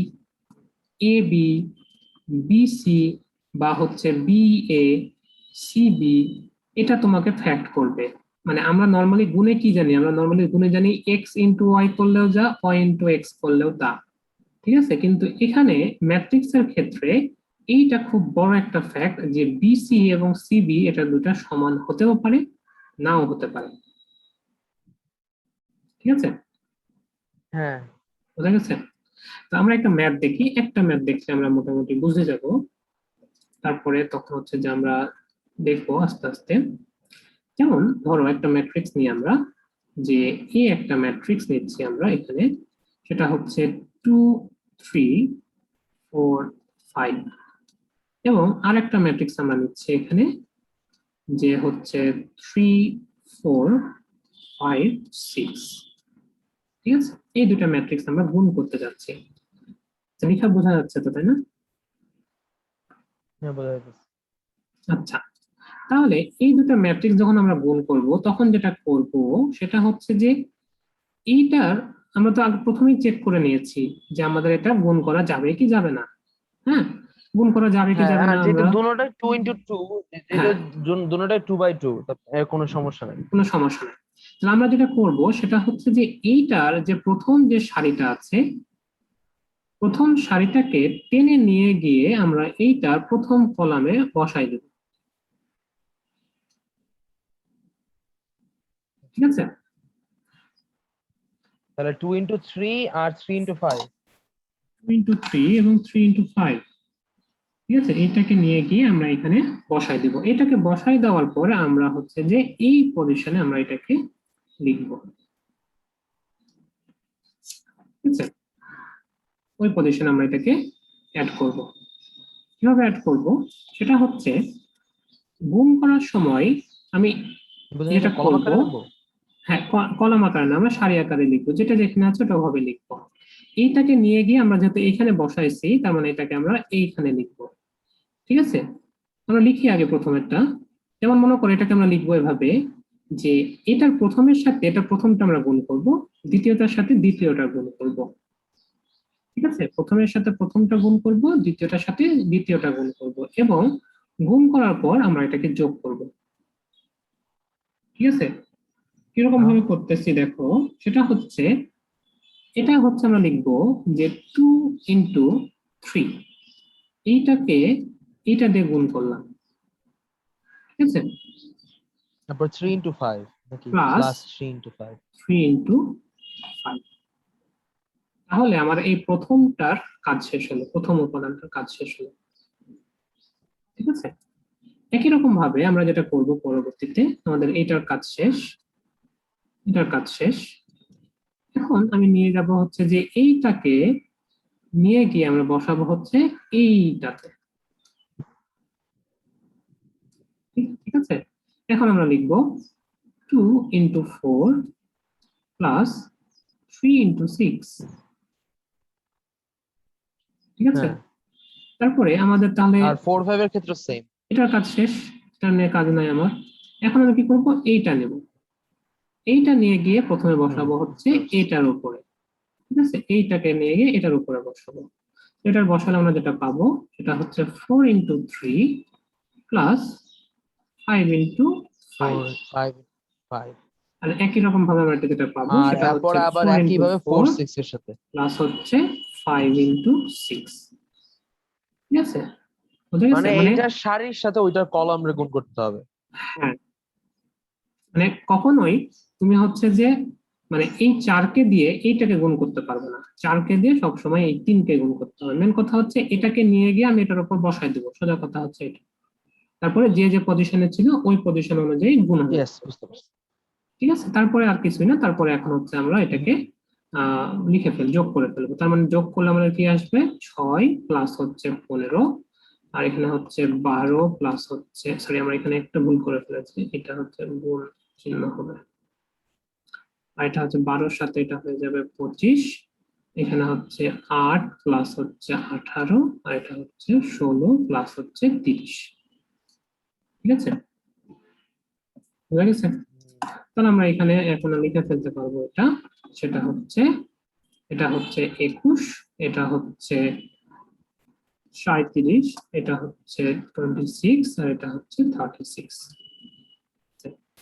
বি সি বা হচ্ছে বি এ সি বি, এটা তোমাকে ফ্যাক্ট করবে। মানে আমরা নর্মালি গুণে কি জানি, আমরা নর্মালি গুণে জানি এক্স ইন্টু ওয়াই করলেও যা, ওয়াই ইন্টু এক্স করলেও তা। ঠিক আছে, কিন্তু এখানে ম্যাট্রিক্সের ক্ষেত্রে এইটা খুব বড় একটা ফ্যাক্ট যে বিসি এবং সিবি এটা দুটা সমান হতেও পারে, নাও হতে পারে। ঠিক আছে, হ্যাঁ বোঝা গেছে? তো আমরা একটা ম্যাথ দেখি, একটা ম্যাথ দেখলে আমরা মোটামুটি বুঝে যাব, তারপরে তখন হচ্ছে যে আমরা দেখবো আস্তে আস্তে। যেমন ধরো একটা ম্যাট্রিক্স নিয়ে আমরা, যে এই একটা ম্যাট্রিক্স নিচ্ছি আমরা এখানে, সেটা হচ্ছে 2 3 4 5, এবং আরেকটা ম্যাট্রিক্স আমরা নিচ্ছি এখানে, যে হচ্ছে 3 4 5 6। ঠিক আছে, এই দুটা ম্যাট্রিক্স আমরা গুণ করতে যাচ্ছি। লেখা বোঝা যাচ্ছে তো, তাই না? হ্যাঁ বোঝা যাচ্ছে। আচ্ছা, তাহলে এই দুটো ম্যাট্রিক্স যখন আমরা গুণ করব, তখন যেটা করব সেটা হচ্ছে যে এইটার, আমরা তো আগে প্রথমেই চেক করে নিয়েছি যে আমাদের এটা গুণ করা যাবে কি যাবে না। হ্যাঁ, গুণ করা যাবে কি হ্যাঁ যাবে আর না যেহেতু আমরা, দুটোটাই 2 × 2 যেহেতু হ্যাঁ, দুটোটাই 2/2 এর কোনো সমস্যা নেই। কোনো সমস্যা নেই। তাহলে আমরা যেটা করব সেটা হচ্ছে যে এইটার যে প্রথম যে সারিটা আছে, প্রথম সারিটাকে টেনে নিয়ে গিয়ে আমরা এইটার প্রথম কলামে বসাই দেব। ঠিক আছে, তাহলে 2 × 3 আর 3 × 5। 2 × 3 এবং 3 × 5। ঠিক আছে, এইটাকে নিয়ে গিয়ে আমরা এখানে বসাই দিব। এটাকে বসাই দেওয়ার পরে আমরা হচ্ছে যে এই পজিশনে আমরা এটাকে লিখব। আছে, ওই পজিশনে আমরা এটাকে অ্যাড করব। কিভাবে অ্যাড করব সেটা হচ্ছে গুণ করার সময় আমি বুঝলেন, যেটা এটা কলম করব, আকারে লিখবো? হ্যাঁ কলাম আকারে না, আমরা সারি আকারে লিখবো, যেটা যেখানে আছে ওটা ওভাবে লিখবো। এইটাকে নিয়ে গিয়ে আমরা যেহেতু এখানে বসাইছি, তার মানে এটাকে আমরা এইখানে লিখবো। ঠিক আছে, আমরা লিখি আগে প্রথমেরটা। যেমন মনে করো এটাকে আমরা লিখবো এভাবে যে এটার প্রথমের সাথে এটা প্রথমটা আমরা গুণ করব, দ্বিতীয়টার সাথে দ্বিতীয়টা গুণ করব। ঠিক আছে, প্রথমের সাথে প্রথমটা গুণ করব, দ্বিতীয়টার সাথে দ্বিতীয়টা গুণ করব, এবং গুণ করার পর আমরা এটাকে যোগ করব। ঠিক আছে, কিরকম হ্যাঁ ভাবে করতেছি দেখো, সেটা হচ্ছে এটা হচ্ছে আমরা লিখবো যে 2 × 3, এইটাকে এইটা দিয়ে গুণ করলাম। ঠিক আছে, তারপর 3 × 5 নাকি প্লাস প্লাস 3 × 5? 3 × 5। তাহলে আমার এই প্রথমটার কাজ শেষ হলো, প্রথম উপাদানটার কাজ শেষ হলো। ঠিক আছে, একই রকম ভাবে আমরা যেটা করব পরবর্তীতে, আমাদের এইটার কাজ শেষ, এটার কাজ শেষ। এখন আমি নিয়ে যাব হচ্ছে যে এইটাকে নিয়ে গিয়ে আমরা বসাবো হচ্ছে এইটাতে। ঠিক আছে, এখন আমরা লিখব 2 × 4 প্লাস 3 × 6। ঠিক আছে, হ্যাঁ, তারপরে আমাদের তাহলে আর 4 5 এর ক্ষেত্রে সেম। এটার কাজ শেষ, এটা নিয়ে কাজ নাই আমার। এখন আমি কি করব, এইটা নেব, এইটা নিয়ে গিয়ে প্রথমে বসাবো হচ্ছে বুঝতে পারছি। এটার উপরে। ঠিক আছে, এইটাকে নিয়ে গিয়ে এটার উপরে বসাবো। এটার বসালে আমরা যেটা পাবো সেটা হচ্ছে 4 × 3 প্লাস 5 × 5। 4 5 5। আর একই রকম ভাবে আমরা এটা যেটা পাবো আর সেটা এরপর হচ্ছে আবার 4 × একইভাবে 4 4 6 এর সাথে। প্লাস হচ্ছে 5 × 6। ঠিক আছে, বুঝা গেছে মানে মানে, এইটার সারির সাথে ওইটার কলাম রে গুণ করতে হবে। হ্যাঁ মানে কখনোই তুমি হচ্ছে যে মানে এই 4কে দিয়ে এইটাকে গুণ করতে পারবে না, 4কে দিয়ে সবসময় এই 3কে গুণ করতে হবে। মেন কথা হচ্ছে এটাকে নিয়ে গিয়ে আমি এটার উপর বসাই দেবো, সোজা কথা হচ্ছে এটা। তারপরে যে যে পজিশনে ছিল ওই পজিশন অনুযায়ী গুণ হবে। ইয়েস, বুঝতে পারছি। ঠিক আছে, তারপরে আর কিছুই না, তারপরে এখন হচ্ছে আমরা এটাকে লিখে যোগ করে ফেলবো। তার মানে যোগ করলে আমাদের কি আসবে, 6 প্লাস হচ্ছে 15, আর এখানে হচ্ছে 12 প্লাস হচ্ছে, সরি আমরা এখানে একটা ভুল করে ফেলেছি, এটা হচ্ছে গুণ চিহ্ন হবে, আর এটা হচ্ছে 12-র সাথে এটা হয়ে যাবে 25। এখানে হচ্ছে 8 প্লাস হচ্ছে 18, আর এটা হচ্ছে 16 প্লাস হচ্ছে 30। ঠিক আছে, বুঝা গেছে? তাহলে আমরা এখানে এখন লিখে ফেলতে পারবো এটা, সেটা হচ্ছে এটা হচ্ছে 21, এটা হচ্ছে 37, এটা হচ্ছে 26, আর এটা হচ্ছে 36।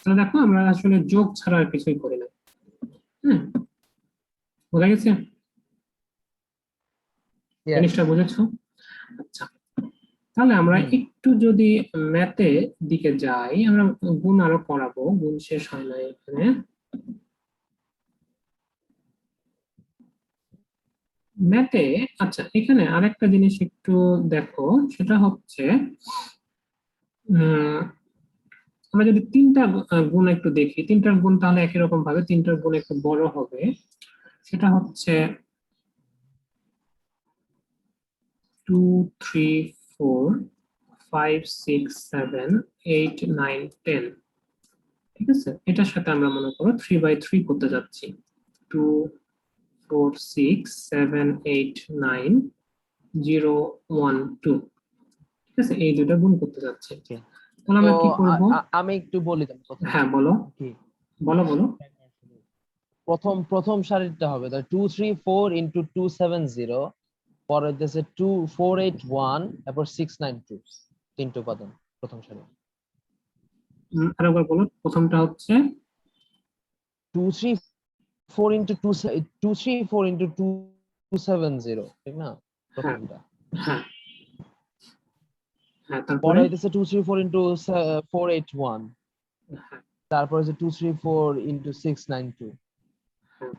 তাহলে দেখো আমরা আসলে যোগ ছাড়া আর কিছুই করি না। হ্যাঁ, বোঝা গেছে? ইয়েস। জিনিসটা বুঝেছো? আচ্ছা, তাহলে আমরা হুম। একটু যদি ম্যাথে দিকে যাই, আমরা গুণ আরো করাবো, গুণ শেষ হয় না এখানে। ম্যাথে আচ্ছা এখানে আরেকটা জিনিস একটু দেখো, সেটা হচ্ছে উম, আমরা যদি তিনটা গুণ একটু দেখি, তিনটার গুণ তাহলে একই রকম ভাবে তিনটার গুণ একটু বড় হবে। সেটা হচ্ছে 2 3 4 5 6 7 8 9 10। ঠিক আছে, এটার সাথে আমরা মনে করো 3/3 করতে যাচ্ছি। 2 4 6 7 8 9 0 1 2। ঠিক আছে, এই দুটো গুণ করতে যাচ্ছি। Okay. তাহলে তো আমরা কি করব? আমি একটু বলি তোমার কথা। হ্যাঁ বলো, কি বলো বলো। প্রথম প্রথম সারিটা হবে 2 3 4 × 2 7 0, পরে হচ্ছে 2 4 8 1, তারপর 6 9 2, তিনটে উপাদান প্রথম সারি। আরেকবার বলো, প্রথমটা হচ্ছে 2 3 4 × 2 2 3 4 × 2 ঠিক না হ্যাঁ প্রথমটা? হ্যাঁ হ্যাঁ, তারপরে পরে হইতেছে 2 3 4 × 4 8 1, হ্যাঁ তারপর হচ্ছে 2 3 4 × 6 9 2, হ্যাঁ।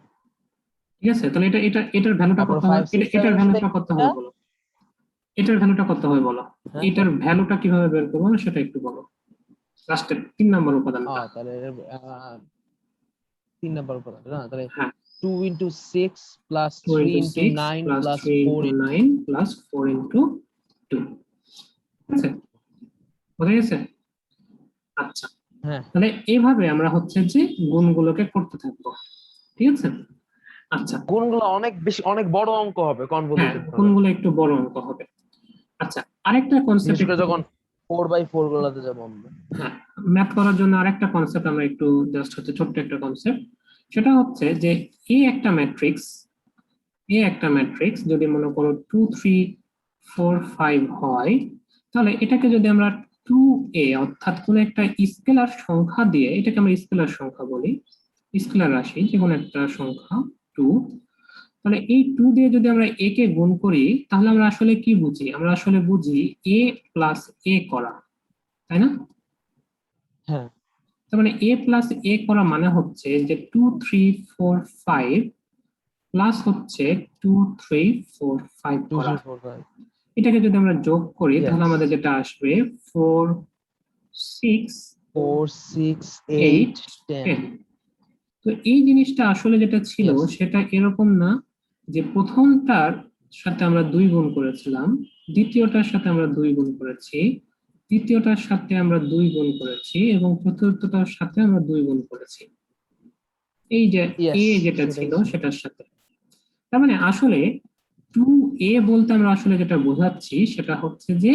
ঠিক আছে, তাহলে এটা এটা এটার ভ্যালুটা তারপর কত হবে, 5 6 এটার 7 এর সাথে ভ্যালুটা কত এটা। হবে বলো, এটার ভ্যালুটা কত হবে বলো, হ্যাঁ, এটার ভ্যালুটা কিভাবে বের করবো না সেটা একটু বলো, লাস্টের 3 নম্বর উপাদানটা। তাহলে 3 নাম্বার উপাদান না তাহলে হ্যাঁ 2 into 6 plus 2 3 into into 6 9 plus plus 3 4 into into 9 plus 4 into 2 ঠিক আছে, বোঝা গেছে? আচ্ছা, হ্যাঁ তাহলে এইভাবে আমরা হচ্ছে যে গুণগুলোকে করতে থাকবো, ঠিক আছে? আচ্ছা, গুণগুলো অনেক বেশি অনেক বড় অঙ্ক হবে হ্যাঁ, কনভলিউটেড ভাবে, গুণগুলো একটু বড় অঙ্ক হবে। আচ্ছা, আরেকটা কনসেপ্ট বিশেষ করে একটু, যখন 4/4 গুলোতে যাবো আমরা। হ্যাঁ, ম্যাথ করার জন্য আরেকটা কনসেপ্ট আমরা একটু জাস্ট হচ্ছে ছোট্ট একটা কনসেপ্ট, সেটা হচ্ছে যে এ একটা ম্যাট্রিক্স, যদি মনে করো 2 3 4 5 হয়, তাহলে এটাকে যদি আমরা 2a অর্থাৎ কোন একটা স্কেলার সংখ্যা দিয়ে, এটাকে আমরা স্কেলার সংখ্যা বলি, স্কেলার রাশি যে কোনো একটা সংখ্যা 2, তাহলে এই 2 দিয়ে যদি আমরা a কে গুণ করি, তাহলে আমরা আসলে কি বুঝি? আমরা আসলে বুঝি a প্লাস a করা, তাই না? হ্যাঁ তার মানে a প্লাস a করা মানে হচ্ছে যে 2 3 4 5 প্লাস হচ্ছে 2 3 4 5 2 করা। 3 4 5 এটাকে যদি আমরা যোগ করি তাহলে ইয়েস আমাদের যেটা আসবে 4 6 4 6 8 8 10 10। তো এই জিনিসটা আসলে যেটা ছিল ইয়েস সেটা এরকম না যে প্রথমটার সাথে আমরা 2 গুণ করেছিলাম, দ্বিতীয়টার সাথে আমরা 2 গুণ করেছি, তৃতীয়টার সাথে আমরা 2 গুণ করেছি এবং চতুর্থটার সাথে আমরা 2 গুণ করেছি, এই যে এ ইয়েস যেটা সেটাই ছিল ছিল। সেটার সাথে। তার মানে আসলে 2a বলতে আমরা আসলে যেটা বোঝাচ্ছি সেটা হচ্ছে যে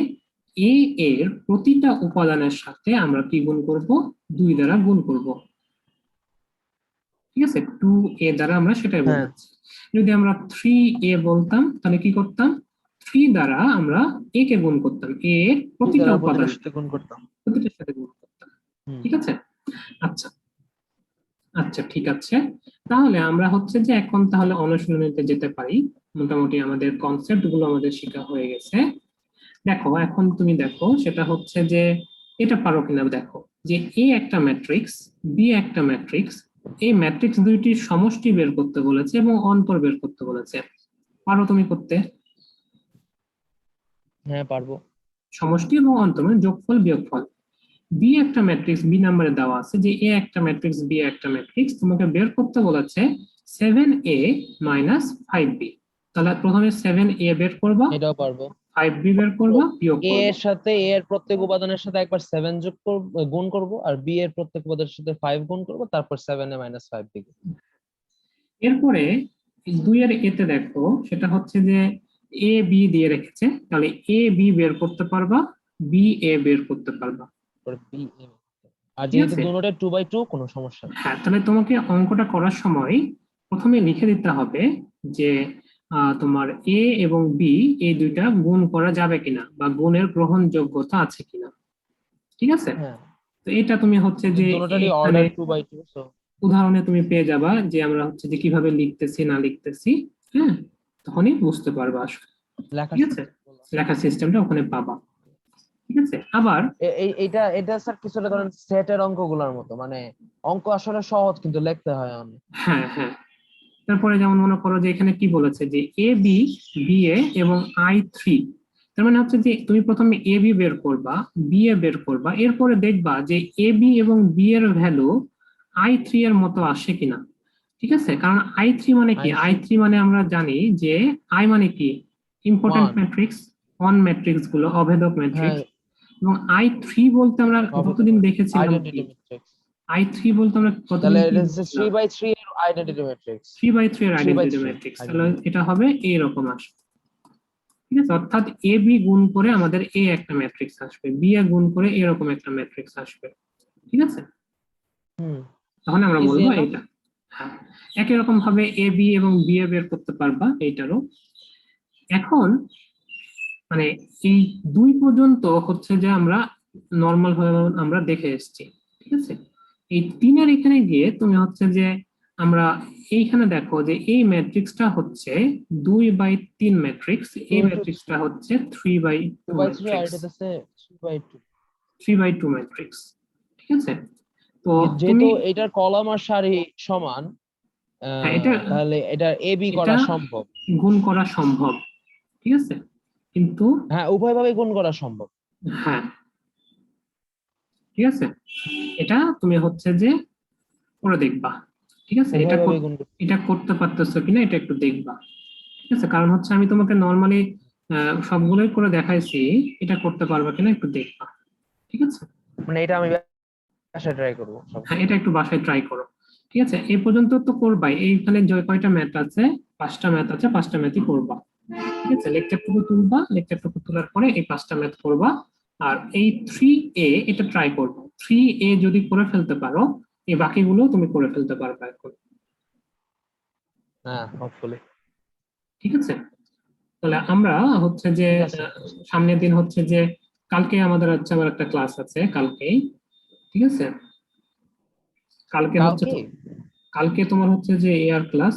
a এর প্রতিটা উপাদানের সাথে আমরা কি গুণ করব? 2 দ্বারা গুণ করব, ঠিক আছে? 2a দ্বারা আমরা সেটাই হ্যাঁ বোঝাচ্ছি। যদি আমরা 3a বলতাম তাহলে কি করতাম? 3 দ্বারা আমরা a কে গুণ করতাম, a এর 2 প্রতিটা দ্বারা প্রতিটার উপাদান, সাথে গুণ করতাম। প্রতিটার সাথে গুণ করতাম, হুম ঠিক আছে? আচ্ছা, আচ্ছা, ঠিক আছে, তাহলে আমরা হচ্ছে যে এখন তাহলে অনুশীলনীতে যেতে পারি। মোটামুটি আমাদের কনসেপ্ট গুলো আমাদের শেখা হয়ে গেছে। দেখো, এখন তুমি দেখো সেটা হচ্ছে যে এটা পারো কিনা দেখো, যে এ একটা ম্যাট্রিক্স, বি একটা ম্যাট্রিক্স, এই ম্যাট্রিক্স দুইটির সমষ্টি বের করতে বলেছে এবং অন্তর বের করতে বলেছে, পারো তুমি করতে? হ্যাঁ পারবো। সমষ্টি এবং অন্তর মানে যোগফল বিয়োগফল। বি একটা ম্যাট্রিক্স, বি নাম্বারে দেওয়া আছে যে এ একটা ম্যাট্রিক্স, বি একটা ম্যাট্রিক্স, তোমাকে বের করতে বলেছে 7a মাইনাস 5b। তাহলে প্রথমে 7a বের করবা, এটাও পারবো। 5b বের করবা, বিয়োগ এ করবা। এর সাথে এ এর প্রত্যেক উপাদানের সাথে একবার 7 যোগ করব, গুণ করব, আর বি এর প্রত্যেক উপাদানের সাথে 5 গুণ করব, তারপর 7 এ মাইনাস 5 দিব। এরপরে 2 এর এতে দেখো সেটা হচ্ছে যে এ বি দিয়ে রেখেছে, তাহলে এ বি বের করতে পারবা, বি এ বের করতে পারবা, তারপর বি এ, আর ঠিক যেহেতু আছে? দুটোটা 2/2 কোনো সমস্যা নেই। হ্যাঁ, তাহলে তোমাকে অঙ্কটা করার সময় প্রথমে লিখে দিতে হবে যে তোমার এ এবং বি এই দুইটা গুণ করা যাবে কিনা বা গুণের গ্রহণযোগ্যতা আছে কিনা, ঠিক আছে? হ্যাঁ তো এটা তুমি হচ্ছে যে দুটোটারই এখানে অর্ডার 2/2, সো উদাহরণে তুমি পেয়ে যাবা যে আমরা হচ্ছে যে কিভাবে লিখতেছি না লিখতেছি, হ্যাঁ, তখনই বুঝতে পারবা আসলে, লেখার ঠিক আছে? সিস্টেম। লেখা সিস্টেমটা ওখানে পাবা, ঠিক আছে? আবার এইটা এটা স্যার কিছুটা ধরেন সেটের অঙ্কগুলোর মতো, মানে অঙ্ক আসলে সহজ কিন্তু লিখতে হয় অনেক। হ্যাঁ, হ্যাঁ, তারপরে যেমন মনে করো যে এখানে কি বলেছে যে এ বি, বি এ এবং আই থ্রি, তার মানে হচ্ছে যে তুমি প্রথমে এ বি বের করবা, বি এ বের করবা, এরপরে দেখবা যে এ বি এবং বি এর ভ্যালু আই থ্রি এর মতো আসে কিনা, ঠিক আছে? কারণ আই থ্রি মানে কি? আই আই থ্রি থ্রি মানে আমরা জানি যে আই মানে কি? ইম্পর্টেন্ট 1, ম্যাট্রিক্স, অন ম্যাট্রিক্স গুলো, অভেদক হ্যাঁ ম্যাট্রিক্স। এবং আই থ্রি বলতে আমরা কতদিন দেখেছিলাম কি? Identity matrix. আই থ্রি বলতে আমরা তাহলে কতদিন কি এটা হচ্ছে বুঝছিলাম? 3/3 এর আইডেন্টিটি ম্যাট্রিক্স। 3 বাই 3 এর আইডেন্টিটি 3/3 ম্যাট্রিক্স, তাহলে আইডেন্টিটি। এটা হবে এইরকম আসবে, ঠিক আছে? অর্থাৎ এ বি গুণ করে আমাদের এ একটা ম্যাট্রিক্স আসবে, বি এ গুণ করে এরকম একটা ম্যাট্রিক্স আসবে, ঠিক আছে? হুম তখন আমরা ইজি বলবো এনাফ। এইটা। হ্যাঁ, একই রকম ভাবে এ বি এবং বি এ বের করতে পারবা এইটারও। এখন মানে এই 2 পর্যন্ত হচ্ছে যে আমরা নর্মাল ভাবে আমরা দেখে এসেছি, ঠিক আছে? এই 3-এর এখানে গিয়ে তুমি হচ্ছে যে আমরা এইখানে দেখো যে এই ম্যাট্রিক্সটা হচ্ছে 2/3 ম্যাট্রিক্স, 2 এই ইন্টু ম্যাট্রিক্সটা 3, হচ্ছে 3/2 2/3, আর ম্যাট্রিক্স, এটা হচ্ছে 3/2। 3/2 ম্যাট্রিক্স, ঠিক আছে? তো তুমি, যেহেতু এটার কলাম আর সারি সমান, হ্যাঁ, এটা তাহলে এটা এ বি এটা করা সম্ভব। গুণ করা সম্ভব, ঠিক আছে? কিন্তু হ্যাঁ উভয়ভাবে গুণ করা সম্ভব। হ্যাঁ, ঠিক আছে, এটা তুমি হচ্ছে যে করে দেখবা, ঠিক আছে, উভয়ভাবে গুণ করতে। এটা করতে পারতেছো কিনা এটা একটু দেখবা। ঠিক আছে, কারণ হচ্ছে আমি তোমাকে নর্মালি সবগুলোই করে দেখাইছি, এটা করতে পারবা কিনা একটু দেখবা। ঠিক আছে, মানে এটা আমি বাসায় ট্রাই করবো সব। হ্যাঁ এটা একটু বাসায় ট্রাই করো। ঠিক আছে, এই পর্যন্ত তো করবাই, এইখানে যে কয়টা ম্যাথ আছে, 5টা ম্যাথ আছে, 5টা ম্যাথই করবা। ঠিক আছে, লেকচারটুকু তুলবা, লেকচারটুকু তোলার পরে এই 5টা ম্যাথ করবা। আর এই 3A এটা ট্রাই করবা, 3A যদি করে ফেলতে পারো, এই বাকিগুলো তুমি করে ফেলতে পারবে এখন। হ্যাঁ, হোপফুলি। ঠিক আছে, তাহলে আমরা হচ্ছে যে ঠিক আছে। আহ, সামনের দিন হচ্ছে যে কালকে আমাদের হচ্ছে আবার একটা ক্লাস আছে কালকেই। ঠিক আছে, কালকে হচ্ছে কালকে? তো, কালকে তোমার হচ্ছে যে এআর ক্লাস,